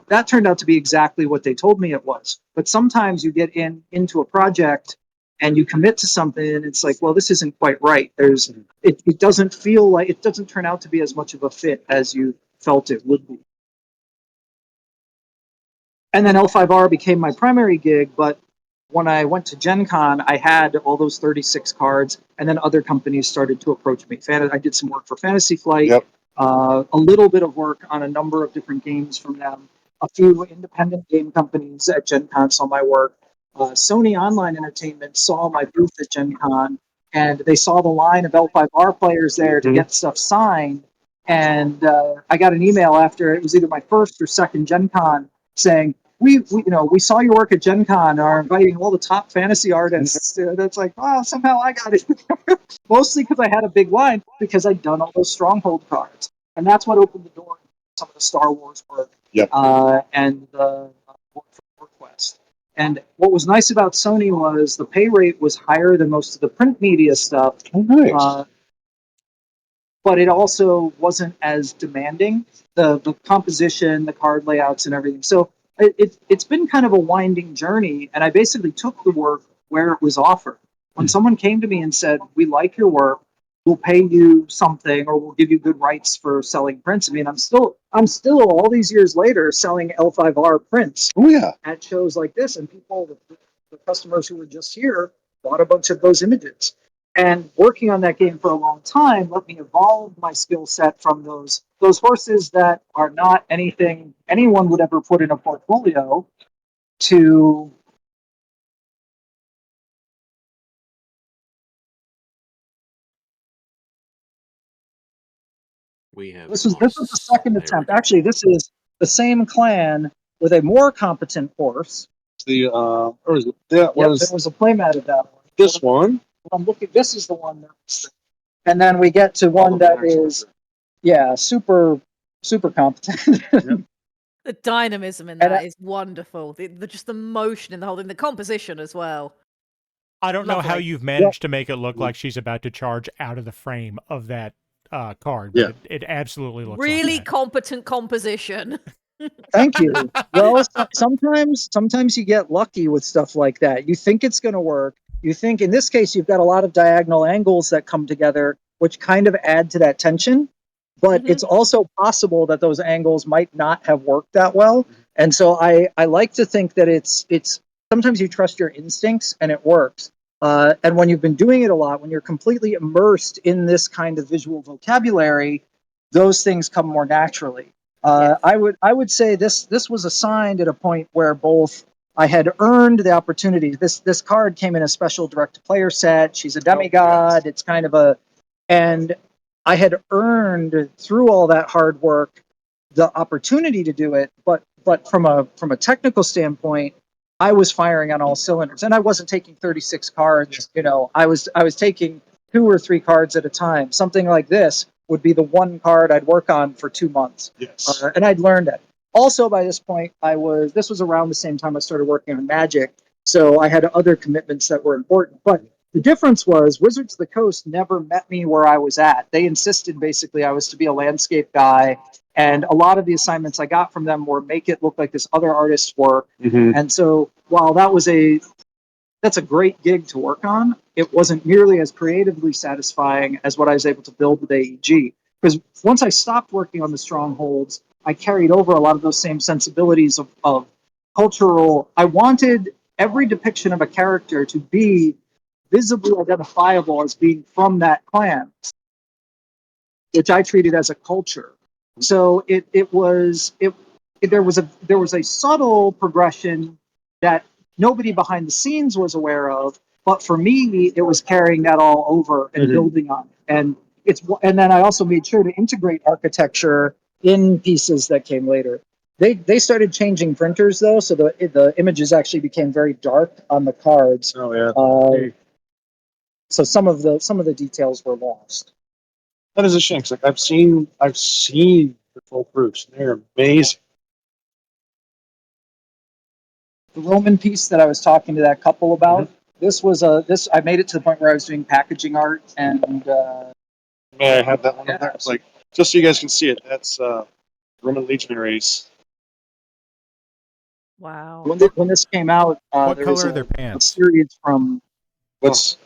that turned out to be exactly what they told me it was. But sometimes you get into a project and you commit to something and it's like, well, this isn't quite right. It doesn't feel like, it doesn't turn out to be as much of a fit as you felt it would be. And then L5R became my primary gig, but when I went to Gen Con, I had all those 36 cards, and then other companies started to approach me. I did some work for Fantasy Flight, a little bit of work on a number of different games from them. A few independent game companies at Gen Con saw my work. Sony Online Entertainment saw my booth at Gen Con, and they saw the line of L5R players there to get stuff signed. And I got an email after it was either my first or second Gen Con saying, we saw your work at Gen Con, are inviting all the top fantasy artists. That's like, wow, somehow I got it. Mostly because I had a big line, because I'd done all those Stronghold cards. And that's what opened the door to some of the Star Wars work and the work for Quest. And what was nice about Sony was the pay rate was higher than most of the print media stuff. Oh, nice. But it also wasn't as demanding, the composition, the card layouts, and everything. So it's been kind of a winding journey, and I basically took the work where it was offered. When someone came to me and said, we like your work, we'll pay you something, or we'll give you good rights for selling prints. I mean, I'm still all these years later selling L5R prints at shows like this, and people, the customers who were just here, bought a bunch of those images. And working on that game for a long time let me evolve my skill set from those horses that are not anything anyone would ever put in a portfolio to this was the second attempt. Actually, this is the same clan with a more competent horse. There was there was a playmat of that one. This one. I'm looking. This is the one and then we get to one that is yeah, super competent. The dynamism in that is wonderful. Just the motion in the whole thing, the composition as well. I don't know how Lovely. you've managed to make it look like she's about to charge out of the frame of that card, but it absolutely looks really like that. competent composition. Thank you. Well, sometimes you get lucky with stuff like that. You think it's going to work. You think in this case you've got a lot of diagonal angles that come together, which kind of add to that tension. But it's also possible that those angles might not have worked that well. And so I like to think that it's sometimes you trust your instincts and it works. And when you've been doing it a lot, when you're completely immersed in this kind of visual vocabulary, those things come more naturally. I would say this was assigned at a point where both I had earned the opportunity. This card came in a special direct to player set. She's a demigod. It's kind of a, and I had earned through all that hard work the opportunity to do it. But from a technical standpoint, I was firing on all cylinders, and I wasn't taking 36 cards. You know, I was taking 2 or 3 cards at a time. Something like this would be the one card I'd work on for 2 months. Yes. And I'd learned it. Also, by this point, this was around the same time I started working on Magic, so I had other commitments that were important. But the difference was Wizards of the Coast never met me where I was at. They insisted basically I was to be a landscape guy, and a lot of the assignments I got from them were make it look like this other artist's work. And so while that's a great gig to work on, it wasn't nearly as creatively satisfying as what I was able to build with AEG. Because once I stopped working on the strongholds, I carried over a lot of those same sensibilities of cultural. I wanted every depiction of a character to be visibly identifiable as being from that clan, which I treated as a culture. So there was a subtle progression that nobody behind the scenes was aware of, but for me it was carrying that all over and building on it. And then I also made sure to integrate architecture in pieces that came later. They started changing printers though, so the images actually became very dark on the cards. Oh yeah. So some of the details were lost. That is a shame. 'Cause, like, I've seen the full proofs. They're amazing. The Roman piece that I was talking to that couple about, this was I made it to the point where I was doing packaging art and May I have that one up there? It's like, just so you guys can see it, that's Roman legionaries. Wow. when this came out, What there was color are their a pants? series from What's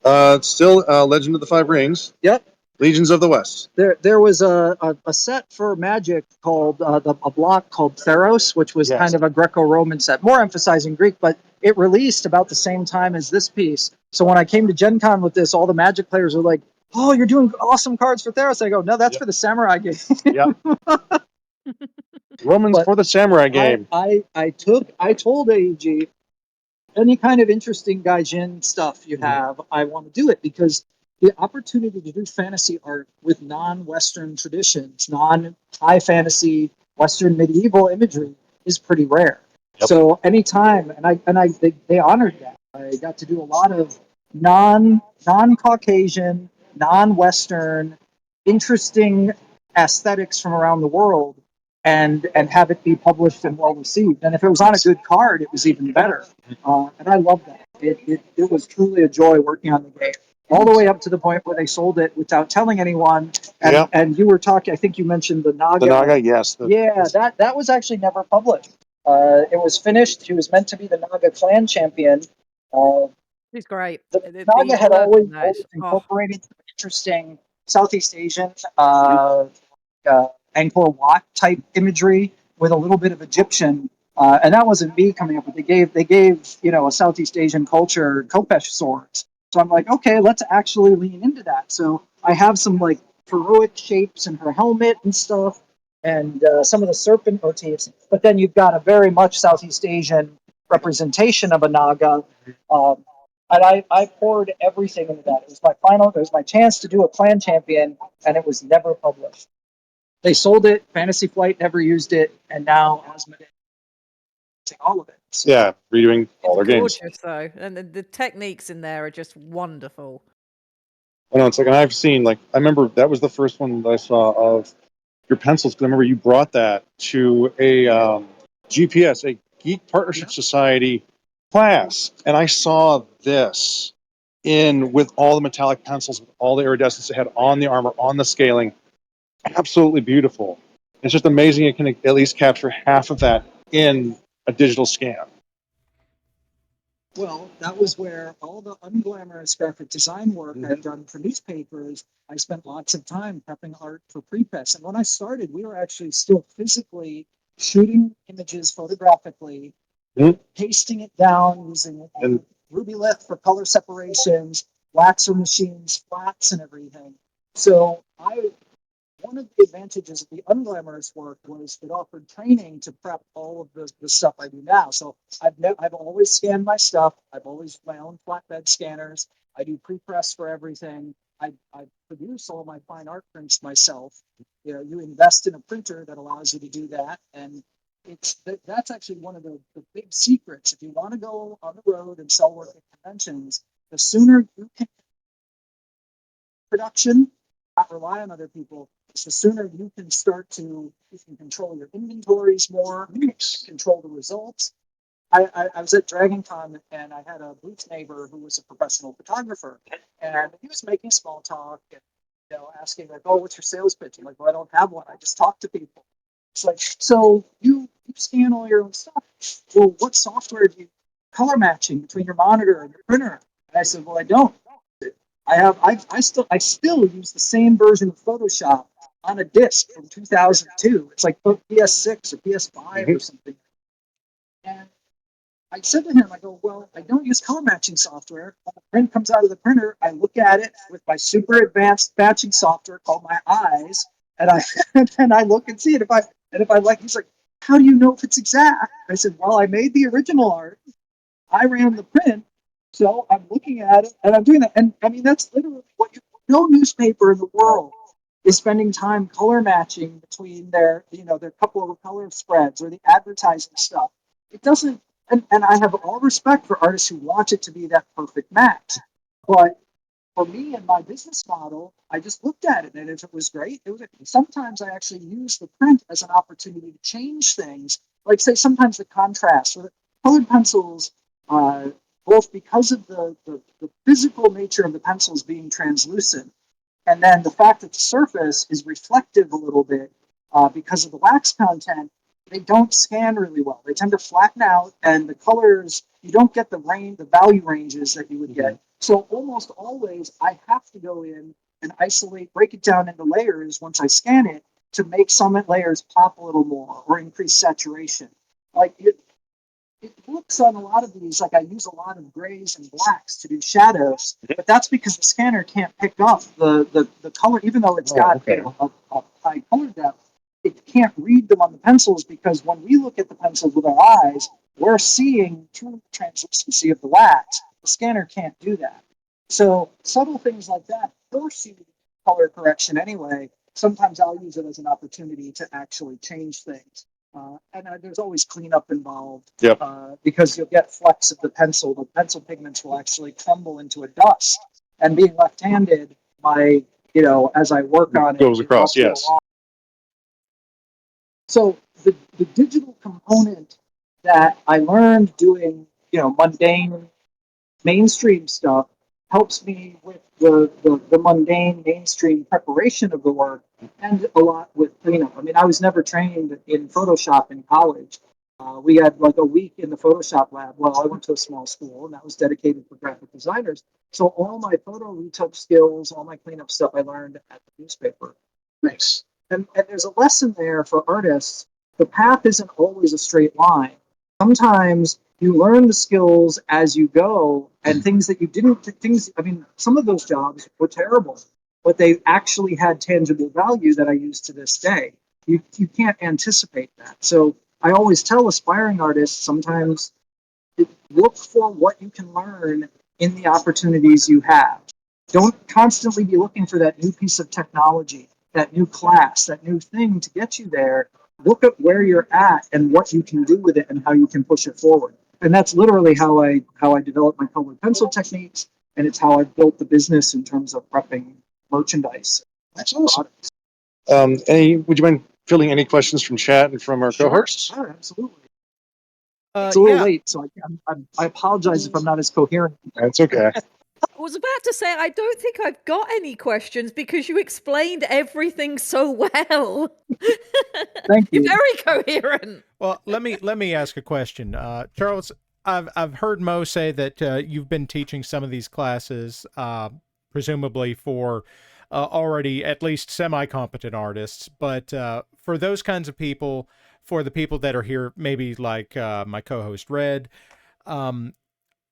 it's still Legend of the Five Rings. Yep. Legions of the West. There was a set for Magic called a block called Theros, which was kind of a Greco-Roman set, more emphasizing Greek, but it released about the same time as this piece. So when I came to Gen Con with this, all the Magic players were like, "Oh, you're doing awesome cards for Theros." I go, "No, that's for the Samurai game." Yep. Romans for the Samurai game. I told AEG, any kind of interesting Gaijin stuff you have, I want to do it because the opportunity to do fantasy art with non-Western traditions, non-high fantasy Western medieval imagery is pretty rare. Yep. So anytime, they honored that. I got to do a lot of non-Caucasian, non-Western, interesting aesthetics from around the world, and have it be published and well received. And if it was on a good card, it was even better. And I love that. It was truly a joy working on the game. All the way up to the point where they sold it without telling anyone. And you were talking, I think you mentioned the Naga. The Naga, yes. That was actually never published. It was finished. He was meant to be the Naga clan champion. He's great. The The Naga had work always on that is- incorporated some interesting Southeast Asian Angkor Wat type imagery with a little bit of Egyptian. And that wasn't me coming up with it. They gave a Southeast Asian culture Kopesh swords. So I'm like, okay, let's actually lean into that. So I have some like heroic shapes in her helmet and stuff, and some of the serpent motifs. But then you've got a very much Southeast Asian representation of a Naga. And I poured everything into that. It was my chance to do a clan champion, and it was never published. They sold it. Fantasy Flight never used it, and now Asmodee all of it. So, yeah, redoing all their games. Gorgeous though, and the techniques in there are just wonderful. I know it's like, and I've seen like I remember that was the first one that I saw of your pencils. Because I remember you brought that to a GPS, a Geek Partnership Society class, and I saw this in with all the metallic pencils, with all the iridescence it had on the armor, on the scaling. Absolutely beautiful. It's just amazing it can at least capture half of that in a digital scan. Well, that was where all the unglamorous graphic design work I've done for newspapers, I spent lots of time prepping art for pre-press. And when I started, we were actually still physically shooting images photographically, pasting it down using Ruby Lith for color separations, waxer machines, flats, and everything. So one of the advantages of the unglamorous work was it offered training to prep all of the stuff I do now. So I've always scanned my stuff. I've always used my own flatbed scanners. I do pre-press for everything. I produce all my fine art prints myself. You know, you invest in a printer that allows you to do that, and that's actually one of the big secrets. If you want to go on the road and sell work at conventions, the sooner you can production, not rely on other people, the sooner you can you can control your inventories more, you can control the results. I was at DragonCon and I had a booth neighbor who was a professional photographer, and he was making small talk and asking like, "Oh, what's your sales pitch?" I'm like, "Well, I don't have one. I just talk to people." It's like, "So you scan all your own stuff. Well, what software do you color matching between your monitor and your printer?" And I said, "Well, I don't. I still use the same version of Photoshop on a disc from 2002. It's like PS6 or PS5 or something." And I said to him, I go, "Well, I don't use color matching software. When the print comes out of the printer, I look at it with my super advanced matching software called my eyes, and I look and see it. If I like," he's like, "How do you know if it's exact?" I said, "Well, I made the original art. I ran the print, so I'm looking at it and I'm doing that." And I mean, that's literally no newspaper in the world is spending time color matching between their couple of color spreads or the advertising stuff. It doesn't, and I have all respect for artists who want it to be that perfect match. But for me and my business model, I just looked at it, and if it was great, it was. Sometimes I actually use the print as an opportunity to change things. Like say sometimes the contrast or the colored pencils, both because of the physical nature of the pencils being translucent, and then the fact that the surface is reflective a little bit because of the wax content, they don't scan really well. They tend to flatten out, and the colors, you don't get the value ranges that you would get. So almost always, I have to go in and break it down into layers once I scan it to make some layers pop a little more or increase saturation. Like it looks on a lot of these like I use a lot of grays and blacks to do shadows, but that's because the scanner can't pick up the color, even though it's got a high color depth. It can't read them on the pencils because when we look at the pencils with our eyes, we're seeing through the translucency of the wax. The scanner can't do that. So subtle things like that force you to color correction anyway. Sometimes I'll use it as an opportunity to actually change things. And there's always cleanup involved because you'll get flecks of the pencil. The pencil pigments will actually crumble into a dust. And being left-handed, as I work on it, goes across, yes. So the digital component that I learned doing, mundane mainstream stuff helps me with the mundane mainstream preparation of the work and a lot with cleanup. I mean, I was never trained in Photoshop in college. We had like a week in the Photoshop lab. Well, I went to a small school and that was dedicated for graphic designers. So all my photo retouch skills, all my cleanup stuff I learned at the newspaper. Nice. And there's a lesson there for artists. The path isn't always a straight line. Sometimes you learn the skills as you go, and things that you didn't, I mean, some of those jobs were terrible, but they actually had tangible value that I use to this day. You can't anticipate that. So I always tell aspiring artists sometimes look for what you can learn in the opportunities you have. Don't constantly be looking for that new piece of technology, that new class, that new thing to get you there. Look at where you're at and what you can do with it and how you can push it forward. And that's literally how I develop my colored pencil techniques. and it's how I've built the business in terms of prepping merchandise. That's awesome. Would you mind fielding any questions from chat and from our co-hosts? Sure, absolutely. It's a little late, so I apologize if I'm not as coherent. That's okay. I was about to say, I don't think I've got any questions because you explained everything so well. Thank you. You're very coherent. Well, let me ask a question, Charles. I've heard Mo say that you've been teaching some of these classes, presumably for already at least semi-competent artists. But for those kinds of people, for the people that are here, maybe like my co-host Red,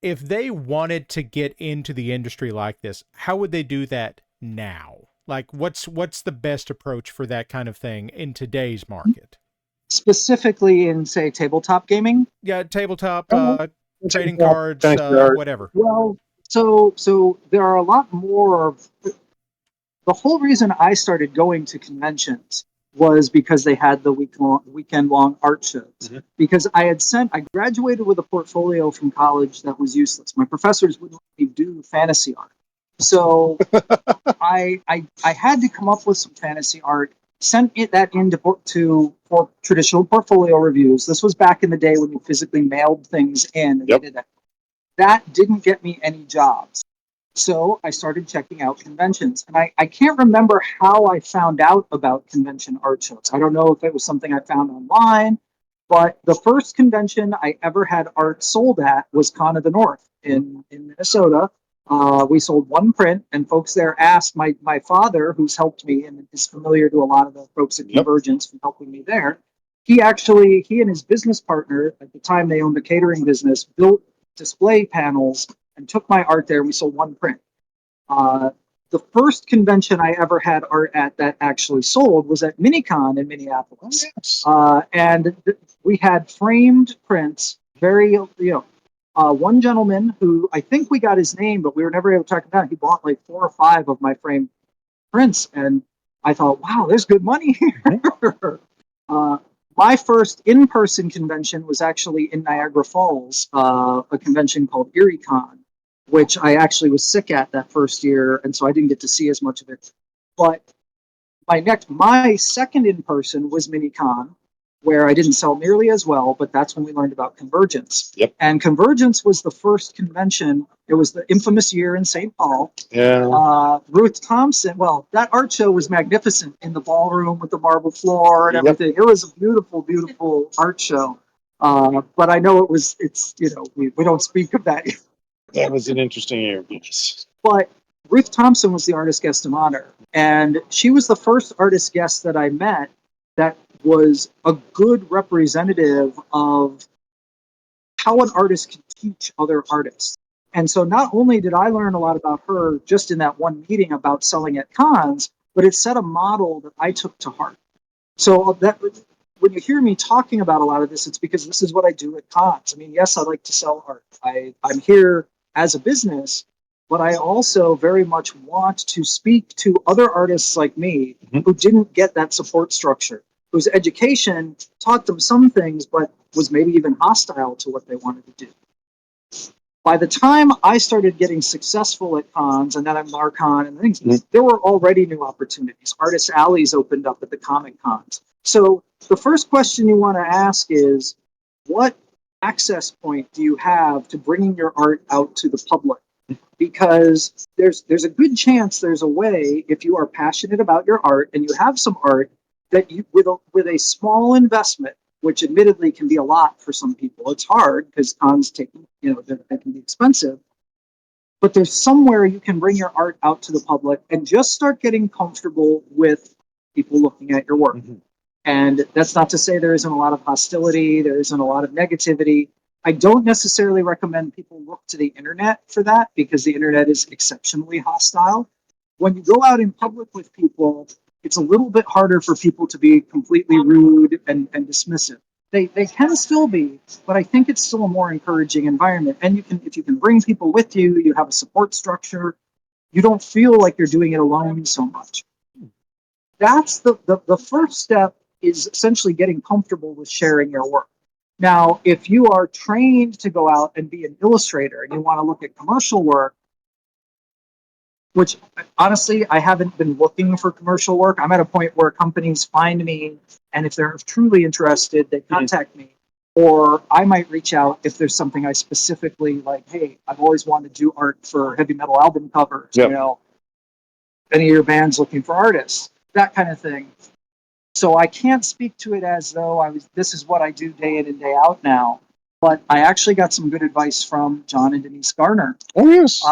if they wanted to get into the industry like this, how would they do that now? Like, what's the best approach for that kind of thing in today's market? Specifically in, say, tabletop gaming? Yeah, tabletop, Oh, trading cards, whatever. Well, so there are a lot more of... The whole reason I started going to conventions was because they had the weekend-long art shows. Mm-hmm. Because I graduated with a portfolio from college that was useless. My professors wouldn't let me do fantasy art. So I had to come up with some fantasy art, sent that for traditional portfolio reviews. This was back in the day when you physically mailed things in. And they did that. That didn't get me any jobs. So I started checking out conventions. And I can't remember how I found out about convention art shows. I don't know if it was something I found online, but the first convention I ever had art sold at was Con of the North in Minnesota. We sold one print, and folks there asked my father, who's helped me and is familiar to a lot of the folks at Convergence from helping me there. He and his business partner, at the time they owned a catering business, built display panels and took my art there, and we sold one print. The first convention I ever had art at that actually sold was at Minicon in Minneapolis. And we had framed prints, one gentleman who, I think we got his name, but we were never able to track him down. He bought like 4 or 5 of my framed prints, and I thought, wow, there's good money here. My first in-person convention was actually in Niagara Falls, a convention called EerieCon, which I actually was sick at that first year, and so I didn't get to see as much of it. But my second in-person was MiniCon, where I didn't sell nearly as well, but that's when we learned about Convergence. Yep. And Convergence was the first convention. It was the infamous year in St. Paul. Yeah. Ruth Thompson, well, that art show was magnificent in the ballroom with the marble floor and everything. It was a beautiful, beautiful art show. But I know we don't speak of that. That was an interesting year. Yes. But Ruth Thompson was the artist guest of honor, and she was the first artist guest that I met that was a good representative of how an artist can teach other artists. And so not only did I learn a lot about her just in that one meeting about selling at cons, but it set a model that I took to heart. So that when you hear me talking about a lot of this, it's because this is what I do at cons. I mean, yes, I like to sell art. I'm here as a business, but I also very much want to speak to other artists like me who didn't get that support structure, whose education taught them some things, but was maybe even hostile to what they wanted to do. By the time I started getting successful at cons, and then at MarCon and things, there were already new opportunities. Artist alleys opened up at the Comic Cons. So the first question you want to ask is, what access point do you have to bringing your art out to the public? Because there's a good chance there's a way, if you are passionate about your art and you have some art, that you with a small investment, which admittedly can be a lot for some people. It's hard because cons they can be expensive. But there's somewhere you can bring your art out to the public and just start getting comfortable with people looking at your work. And that's not to say there isn't a lot of hostility, there isn't a lot of negativity. I don't necessarily recommend people look to the internet for that because the internet is exceptionally hostile. When you go out in public with people, it's a little bit harder for people to be completely rude and dismissive. They can still be, but I think it's still a more encouraging environment. And if you can bring people with you, you have a support structure, you don't feel like you're doing it alone so much. That's the first step, is essentially getting comfortable with sharing your work. Now, if you are trained to go out and be an illustrator and you want to look at commercial work, which honestly, I haven't been looking for commercial work. I'm at a point where companies find me, and if they're truly interested, they contact me. Or I might reach out if there's something I specifically like, hey, I've always wanted to do art for heavy metal album covers, Yep. you know, any of your bands looking for artists, that kind of thing. So I can't speak to it as though this is what I do day in and day out now. But I actually got some good advice from John and Denise Garner. Oh, yes.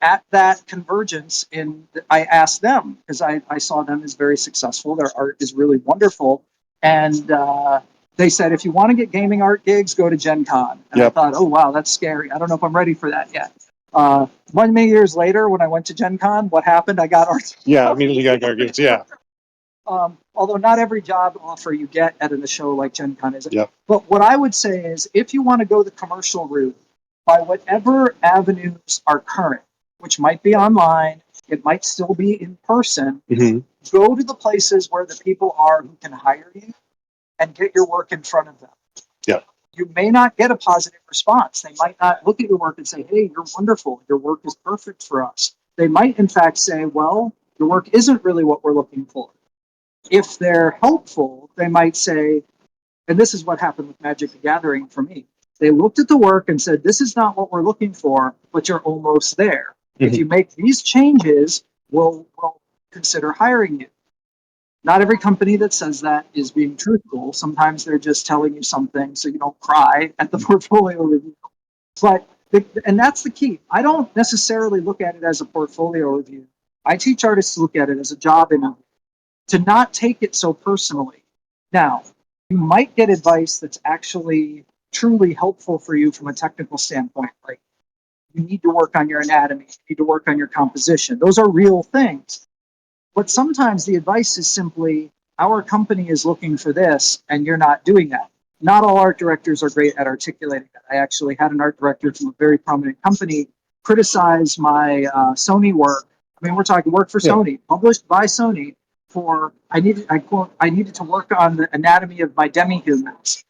At that convergence, I asked them, because I saw them as very successful. Their art is really wonderful. And they said, if you want to get gaming art gigs, go to Gen Con. And I thought, oh, wow, that's scary. I don't know if I'm ready for that yet. Many years later, when I went to Gen Con, what happened? I got art. Yeah, immediately got art gigs, yeah. Although not every job offer you get at a show like Gen Con is. Yep. But what I would say is, if you want to go the commercial route, by whatever avenues are current, which might be online, it might still be in person, go to the places where the people are who can hire you and get your work in front of them. Yeah. You may not get a positive response. They might not look at your work and say, hey, you're wonderful. Your work is perfect for us. They might, in fact, say, well, your work isn't really what we're looking for. If they're helpful, they might say, and this is what happened with Magic the Gathering for me. They looked at the work and said, this is not what we're looking for, but you're almost there. If you make these changes, we'll consider hiring you. Not every company that says that is being truthful. Sometimes they're just telling you something so you don't cry at the portfolio review. And that's the key. I don't necessarily look at it as a portfolio review. I teach artists to look at it as a job interview, to not take it so personally. Now, you might get advice that's actually truly helpful for you from a technical standpoint. Like, you need to work on your anatomy, you need to work on your composition. Those are real things. But sometimes the advice is simply, our company is looking for this, and you're not doing that. Not all art directors are great at articulating that. I actually had an art director from a very prominent company criticize my Sony work. I mean, we're talking work for Sony, published by Sony, for I needed to work on the anatomy of my demi-humans.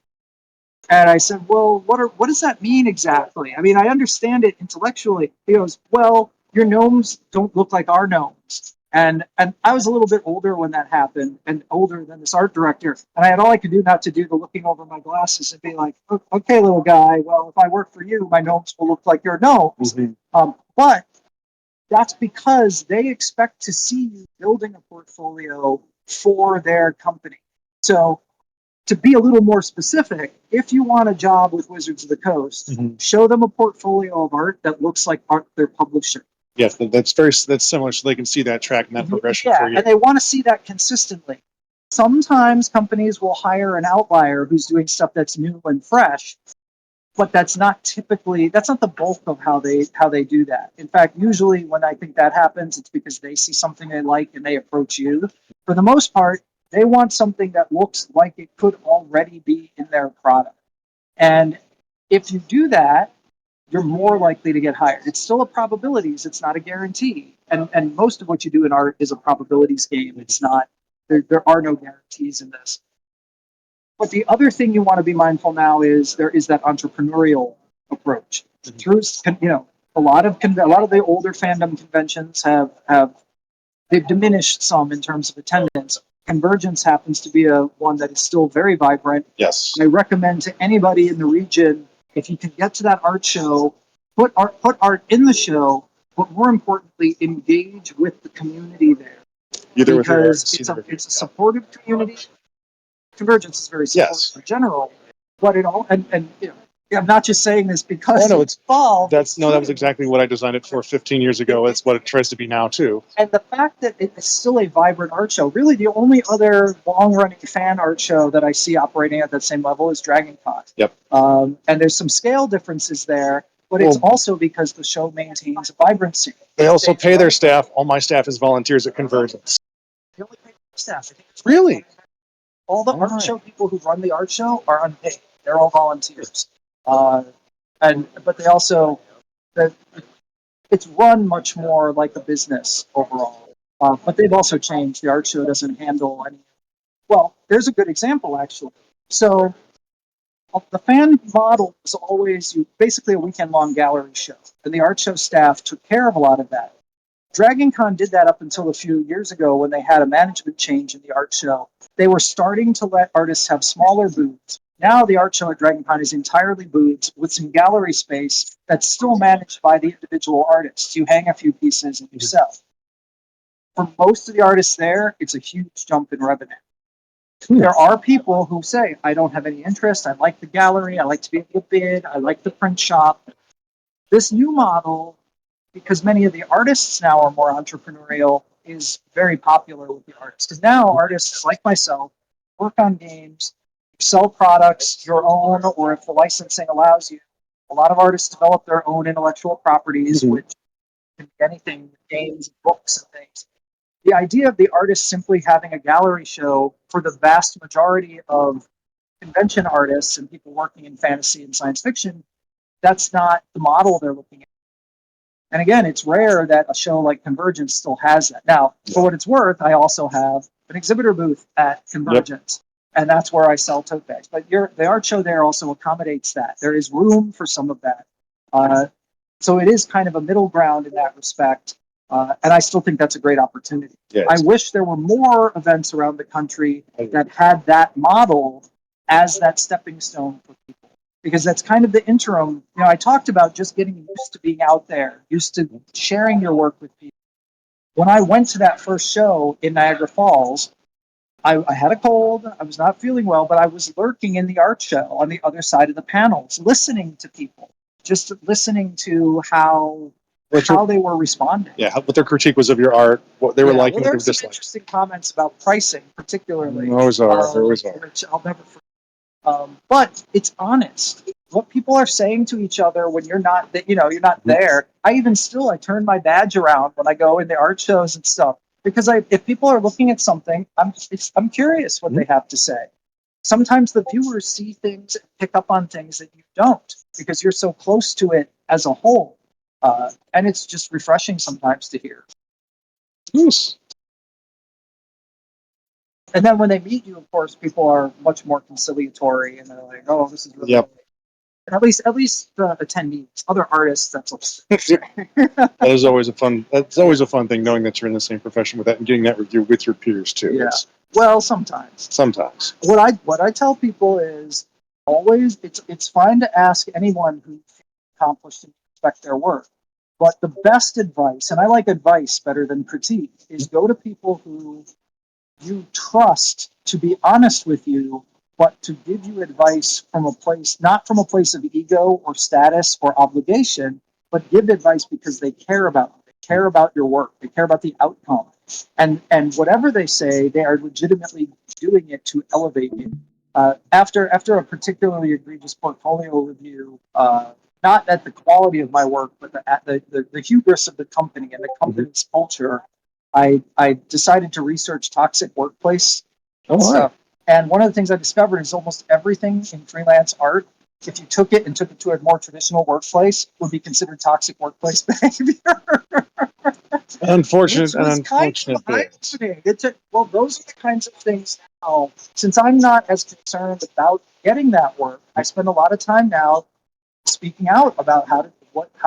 And I said, well, what does that mean exactly? I mean, I understand it intellectually. He goes, well, your gnomes don't look like our gnomes. And I was a little bit older when that happened, and older than this art director. And I had all I could do not to do the looking over my glasses and be like, okay, little guy, well, if I work for you, my gnomes will look like your gnomes. But that's because they expect to see you building a portfolio for their company. So to be a little more specific, if you want a job with Wizards of the Coast, show them a portfolio of art that looks like art they're publishing. Yes, that's similar, so they can see that track and that progression for you. And they want to see that consistently. Sometimes companies will hire an outlier who's doing stuff that's new and fresh, but that's not the bulk of how they do that. In fact, usually when I think that happens, it's because they see something they like and they approach you. For the most part, they want something that looks like it could already be in their product. And if you do that, you're more likely to get hired. It's still a probabilities. It's not a guarantee. And most of what you do in art is a probabilities game. It's not, there are no guarantees in this. But the other thing you want to be mindful now is there is that entrepreneurial approach. Through, a lot of the older fandom conventions they've diminished some in terms of attendance. Convergence happens to be one that is still very vibrant. Yes. I recommend to anybody in the region, if you can get to that art show, put art in the show, but more importantly, engage with the community there. Because it's a supportive community. Convergence is very supportive in general, but I'm not just saying this because it's fall. That was exactly what I designed it for 15 years ago. It's what it tries to be now too. And the fact that it's still a vibrant art show, really the only other long-running fan art show that I see operating at that same level is DragonCon. Yep. And there's some scale differences there, but it's also because the show maintains a vibrancy. They also pay their staff. All my staff is volunteers at Convergence. They only pay their staff. Really? All the art show people who run the art show are unpaid. They're all volunteers. But they also, it's run much more like a business overall. But they've also changed. The art show doesn't handle any. Well, there's a good example actually. So the fan model was always basically a weekend-long gallery show, and the art show staff took care of a lot of that. DragonCon did that up until a few years ago when they had a management change in the art show. They were starting to let artists have smaller booths. Now the art show at DragonCon is entirely booths with some gallery space that's still managed by the individual artists. You hang a few pieces and you sell. For most of the artists there, it's a huge jump in revenue. There are people who say, I don't have any interest. I like the gallery. I like to be able to bid. I like the print shop. This new model, because many of the artists now are more entrepreneurial, is very popular with the artists. Because now artists like myself work on games, sell products, your own, or if the licensing allows you. A lot of artists develop their own intellectual properties, which can be anything, games, books, and things. The idea of the artist simply having a gallery show for the vast majority of convention artists and people working in fantasy and science fiction, that's not the model they're looking at. And again, it's rare that a show like Convergence still has that. Now, for what it's worth, I also have an exhibitor booth at Convergence, and that's where I sell tote bags. But the art show there also accommodates that. There is room for some of that. So it is kind of a middle ground in that respect. And I still think that's a great opportunity. Yes. I wish there were more events around the country that had that model as that stepping stone for people. Because that's kind of the interim. You know, I talked about just getting used to being out there, used to sharing your work with people. When I went to that first show in Niagara Falls, I had a cold, I was not feeling well, but I was lurking in the art show on the other side of the panels, listening to people, just listening to how they were responding. Yeah, what their critique was of your art, what they were liking, well, what they were there's some disliking. interesting comments about pricing, particularly. Always are. Which I'll never forget. But it's honest. What people are saying to each other when you're not, you're not there. I turn my badge around when I go in the art shows and stuff because if people are looking at something, I'm curious what they have to say. Sometimes the viewers see things and pick up on things that you don't because you're so close to it as a whole, and it's just refreshing sometimes to hear. Yes. And then when they meet you, of course, people are much more conciliatory, and they're like, "Oh, this is really." Yep. And at least the attendees, other artists, that's That is always a fun. That's always a fun thing, knowing that you're in the same profession with that and getting that review with your peers too. Yeah. Well, sometimes. Sometimes. What I tell people is always it's fine to ask anyone who accomplished and respect their work. But the best advice, and I like advice better than critique, is go to people who you trust to be honest with you, but to give you advice from a place, not from a place of ego or status or obligation, but give advice because they care about you. They care about your work. They care about the outcome. And whatever they say, they are legitimately doing it to elevate you. After a particularly egregious portfolio review, not at the quality of my work, but at the hubris of the company and the company's culture, I decided to research toxic workplace stuff. And one of the things I discovered is almost everything in freelance art, if you took it to a more traditional workplace, would be considered toxic workplace behavior. Unfortunate. Well, those are the kinds of things now. Since I'm not as concerned about getting that work, I spend a lot of time now speaking out about how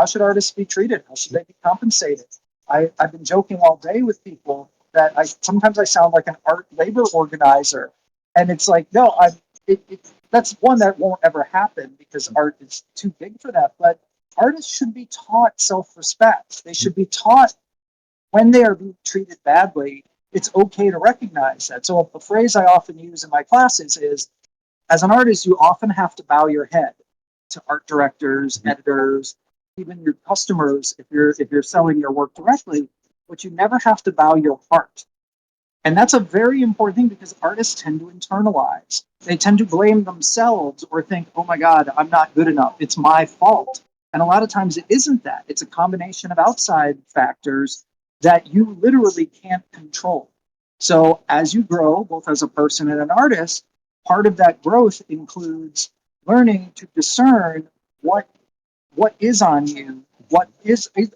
should artists be treated? How should they be compensated? I've been joking all day with people that sometimes I sound like an art labor organizer, and it's like, no, that's one that won't ever happen because art is too big for that. But artists should be taught self-respect. They should be taught when they are being treated badly, it's okay to recognize that. So a phrase I often use in my classes is, as an artist, you often have to bow your head to art directors, editors, even your customers if you're selling your work directly, but you never have to bow your heart. And that's a very important thing because artists tend to internalize. They tend to blame themselves or think, oh my God, I'm not good enough. It's my fault. And a lot of times it isn't that. It's a combination of outside factors that you literally can't control. So as you grow, both as a person and an artist, part of that growth includes learning to discern what is on you, what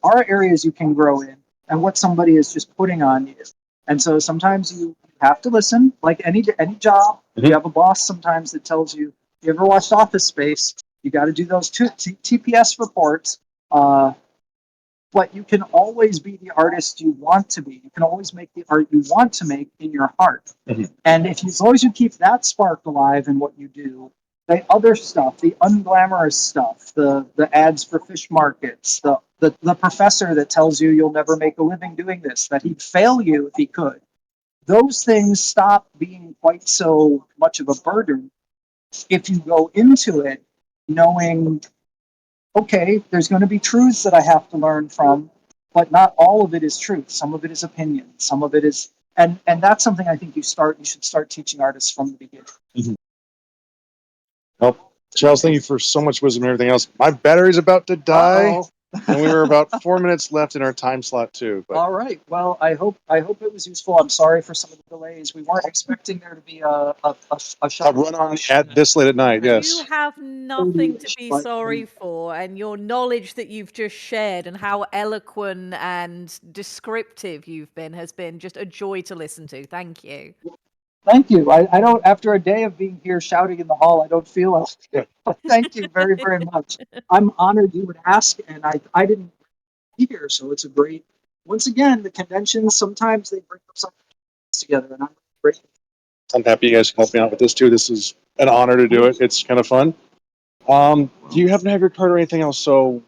are areas you can grow in, and what somebody is just putting on you. And so sometimes you have to listen, like any job. You have a boss sometimes that tells you, you ever watched Office Space? You got to do those TPS reports. but you can always be the artist you want to be. You can always make the art you want to make in your heart. And as long as you keep that spark alive in what you do, the other stuff, the unglamorous stuff, the ads for fish markets, the professor that tells you you'll never make a living doing this, that he'd fail you if he could, those things stop being quite so much of a burden if you go into it knowing, okay, there's going to be truths that I have to learn from, but not all of it is truth. Some of it is opinion. Some of it is, and that's something I think you should start teaching artists from the beginning. Well, Charles, thank you for so much wisdom and everything else. My battery's about to die, and we were about 4 minutes left in our time slot too. But all right. Well, I hope it was useful. I'm sorry for some of the delays. We weren't expecting there to be a run on at this late at night. Yes. You have nothing to be sorry for, and your knowledge that you've just shared and how eloquent and descriptive you've been has been just a joy to listen to. Thank you. Thank you. I don't, after a day of being here shouting in the hall, I don't feel it. But thank you very, very much. I'm honored you would ask, and I didn't be here, so it's a great, once again, the conventions, sometimes they bring up something together, and I'm grateful. I'm happy you guys can help me out with this too. This is an honor to do it. It's kind of fun. Do you happen to have your card or anything else? So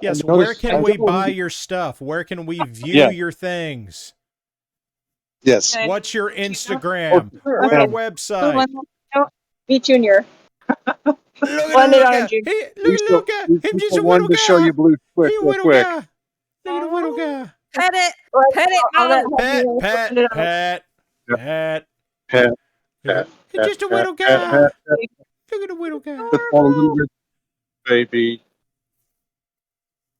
yes, where can we buy your stuff? Where can we view your things? Yes. What's your Instagram? Where a website? Me Junior. Look at Luca. Look at Luca. He's just a little guy. Show you blue quick, He's a little guy. Look at the little guy. Pet it. Pet it, Mo. Pet. He's just a little guy. Look at the little guy. Baby.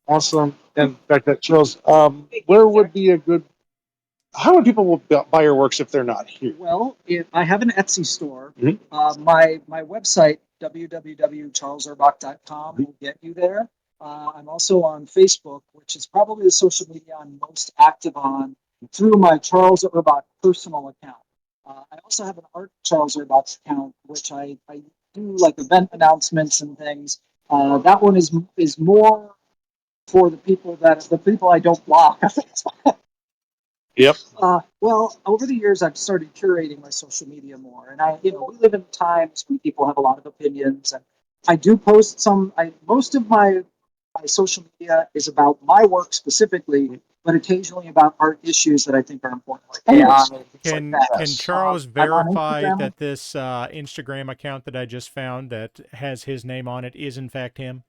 Awesome. And in fact, that shows where would be a good. How would people buy your works if they're not here? Well, I have an Etsy store. My website, www.charleserbach.com, will get you there. I'm also on Facebook, which is probably the social media I'm most active on through my Charles Urbach personal account. I also have an Art Charles Urbach account, which I do like event announcements and things. That one is more for the people I don't block. Yep. Well, over the years, I've started curating my social media more, and we live in times when people have a lot of opinions, and I do post some. Most of my social media is about my work specifically, but occasionally about art issues that I think are important, like AI. Can Charles verify that this Instagram account that I just found that has his name on it is in fact him?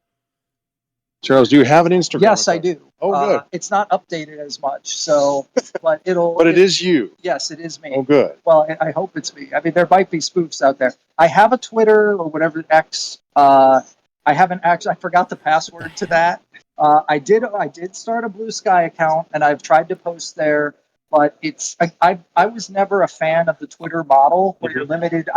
Charles, do you have an Instagram? Yes, account? I do. Oh, good. It's not updated as much, so but it'll. But it is you. Yes, it is me. Oh, good. Well, I hope it's me. I mean, there might be spoofs out there. I have a Twitter or whatever X. I haven't actually. I forgot the password to that. I did start a Blue Sky account, and I've tried to post there, but I was never a fan of the Twitter model where you're limited.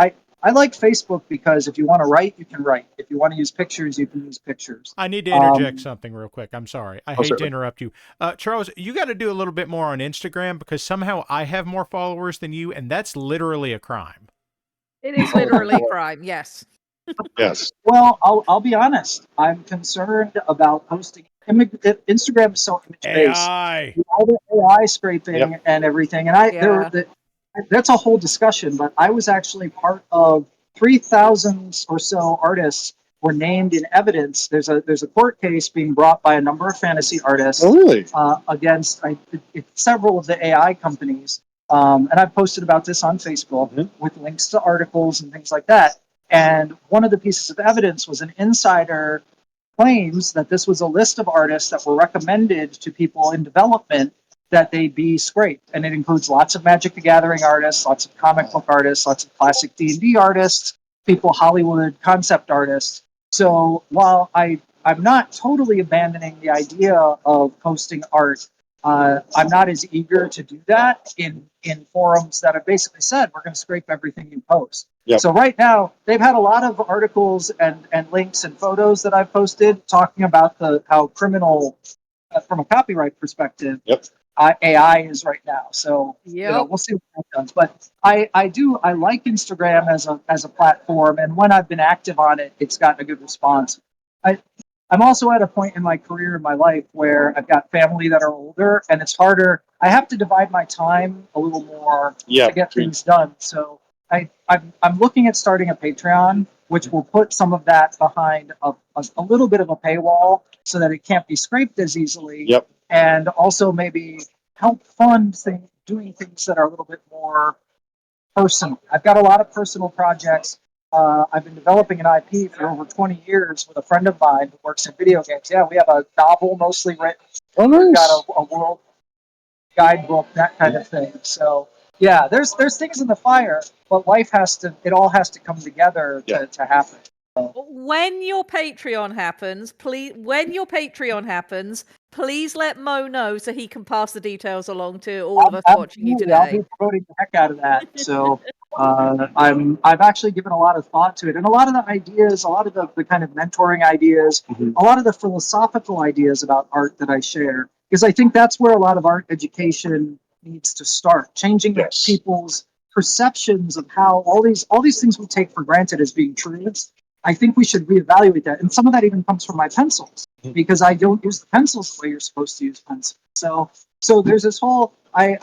I like Facebook because if you want to write, you can write. If you want to use pictures, you can use pictures. I need to interject something real quick. I'm sorry. I hate to interrupt you. Charles, you got to do a little bit more on Instagram because somehow I have more followers than you, and that's literally a crime. It is literally a crime, yes. Yes. Well, I'll be honest. I'm concerned about posting. Instagram is so image-based. AI. All the AI scraping and everything. And that's a whole discussion, but I was actually part of 3,000 or so artists were named in evidence. There's a court case being brought by a number of fantasy artists against several of the AI companies. And I've posted about this on Facebook with links to articles and things like that. And one of the pieces of evidence was an insider claims that this was a list of artists that were recommended to people in development that they be scraped, and it includes lots of Magic the Gathering artists, lots of comic book artists, lots of classic D&D artists, people Hollywood concept artists. So while I'm not totally abandoning the idea of posting art, I'm not as eager to do that in forums that have basically said we're going to scrape everything you post. Yep. So right now they've had a lot of articles and links and photos that I've posted talking about how criminal, from a copyright perspective. Yep. AI is right now, so we'll see what that does. But I like Instagram as a platform, and when I've been active on it, it's gotten a good response. I'm also at a point in my career in my life where I've got family that are older, and it's harder. I have to divide my time a little more to get things done. So I'm looking at starting a Patreon, which will put some of that behind a little bit of a paywall so that it can't be scraped as easily. Yep. And also maybe help fund doing things that are a little bit more personal. I've got a lot of personal projects. I've been developing an IP for over 20 years with a friend of mine who works in video games. Yeah, we have a novel mostly written. We've got a world guidebook, that kind of thing. So yeah, there's things in the fire, but it all has to come together to happen. When your Patreon happens, please let Mo know so he can pass the details along to all of us watching you today. I'll be promoting the heck out of that. So I've actually given a lot of thought to it, and a lot of the ideas, a lot of the kind of mentoring ideas, a lot of the philosophical ideas about art that I share, because I think that's where a lot of art education needs to start, changing people's perceptions of how all these things we take for granted as being truths. I think we should reevaluate that, and some of that even comes from my pencils, because I don't use the pencils the way you're supposed to use pencils. So there's this whole. I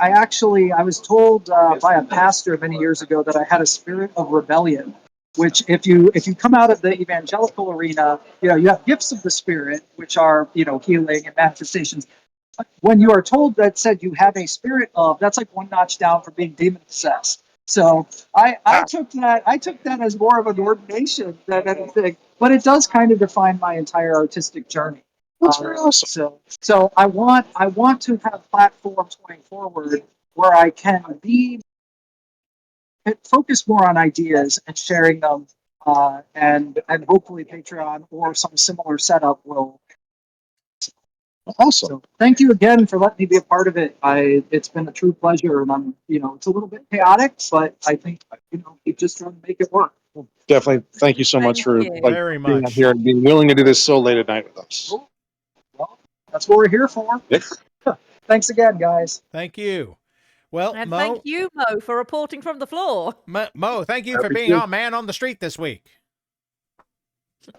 was told by a pastor many years ago that I had a spirit of rebellion, which if you come out of the evangelical arena, you have gifts of the Spirit, which are healing and manifestations. When you are told that said you have a spirit of, that's like one notch down from being demon possessed. So I took that as more of an ordination than anything, but it does kind of define my entire artistic journey. That's very awesome. So I want to have platforms going forward where I can focus more on ideas and sharing them, and hopefully Patreon or some similar setup will. Awesome. So thank you again for letting me be a part of it. It's been a true pleasure, and I'm it's a little bit chaotic, but I think keep just trying to make it work. Definitely. Thank you so much for very being much here and being willing to do this so late at night with us. Well, that's what we're here for. Thanks again, guys. Thank you. Well, and Mo, thank you, Mo, for reporting from the floor. Mo, thank you for being our man on the street this week.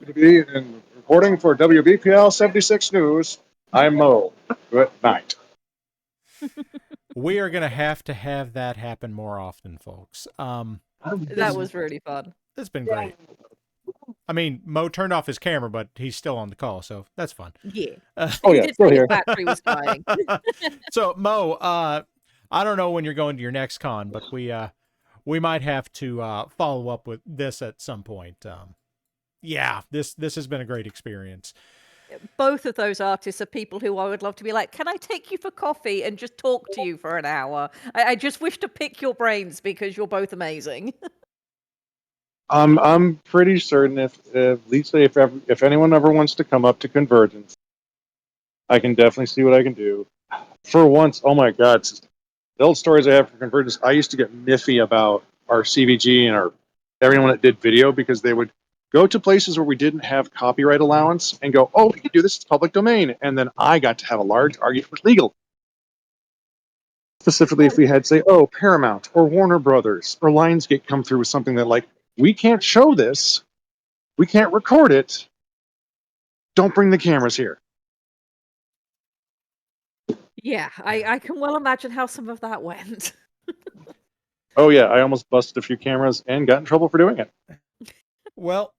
To be in reporting for WBPL 76 News, I'm Mo. Good night. We are going to have that happen more often, folks. That was really fun. It's been great. I mean, Mo turned off his camera, but he's still on the call, so that's fun. Yeah. He did say his battery was dying. So, Mo, I don't know when you're going to your next con, but we might have to follow up with this at some point. Yeah, this has been a great experience. Both of those artists are people who I would love to be like, can I take you for coffee and just talk to you for an hour? I just wish to pick your brains because you're both amazing. I'm pretty certain if Lisa, if anyone ever wants to come up to Convergence, I can definitely see what I can do. For once, oh my God, the old stories I have for Convergence, I used to get miffy about our CVG and everyone that did video because they would go to places where we didn't have copyright allowance and go, oh, we can do this, it's public domain. And then I got to have a large argument with legal. Specifically, if we had, say, Paramount or Warner Brothers or Lionsgate come through with something that, like, we can't show this, we can't record it, don't bring the cameras here. Yeah, I can well imagine how some of that went. Oh, yeah, I almost busted a few cameras and got in trouble for doing it. Well,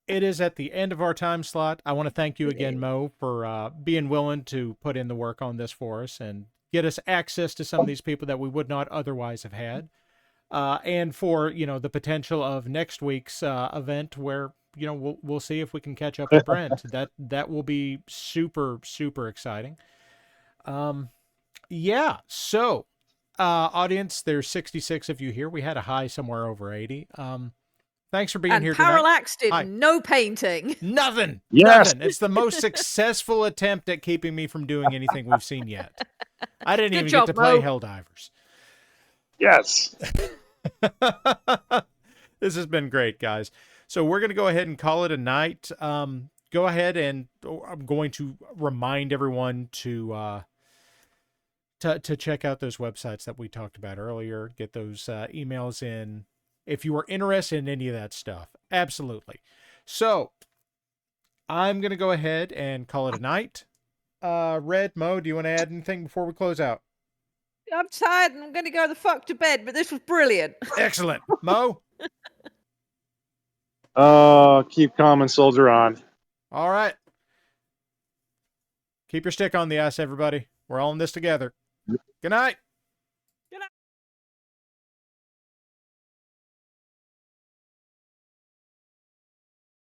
it is at the end of our time slot. I want to thank you again, Mo, for being willing to put in the work on this for us and get us access to some of these people that we would not otherwise have had. And for, the potential of next week's event where, we'll see if we can catch up with Brent. That will be super, super exciting. Yeah. So, audience, there's 66 of you here. We had a high somewhere over 80. Thanks for being here tonight. And Parallax did no painting. Nothing. Yes. Nothing. It's the most successful attempt at keeping me from doing anything we've seen yet. I didn't even get to play Helldivers. Yes. This has been great, guys. So we're going to go ahead and call it a night. Go ahead and I'm going to remind everyone to check out those websites that we talked about earlier. Get those emails in if you are interested in any of that stuff. Absolutely. So I'm going to go ahead and call it a night. Red, Mo, do you want to add anything before we close out? I'm tired and I'm going to go the fuck to bed, but this was brilliant. Excellent. Mo? Keep calm and soldier on. All right. Keep your stick on the ice, everybody. We're all in this together. Good night.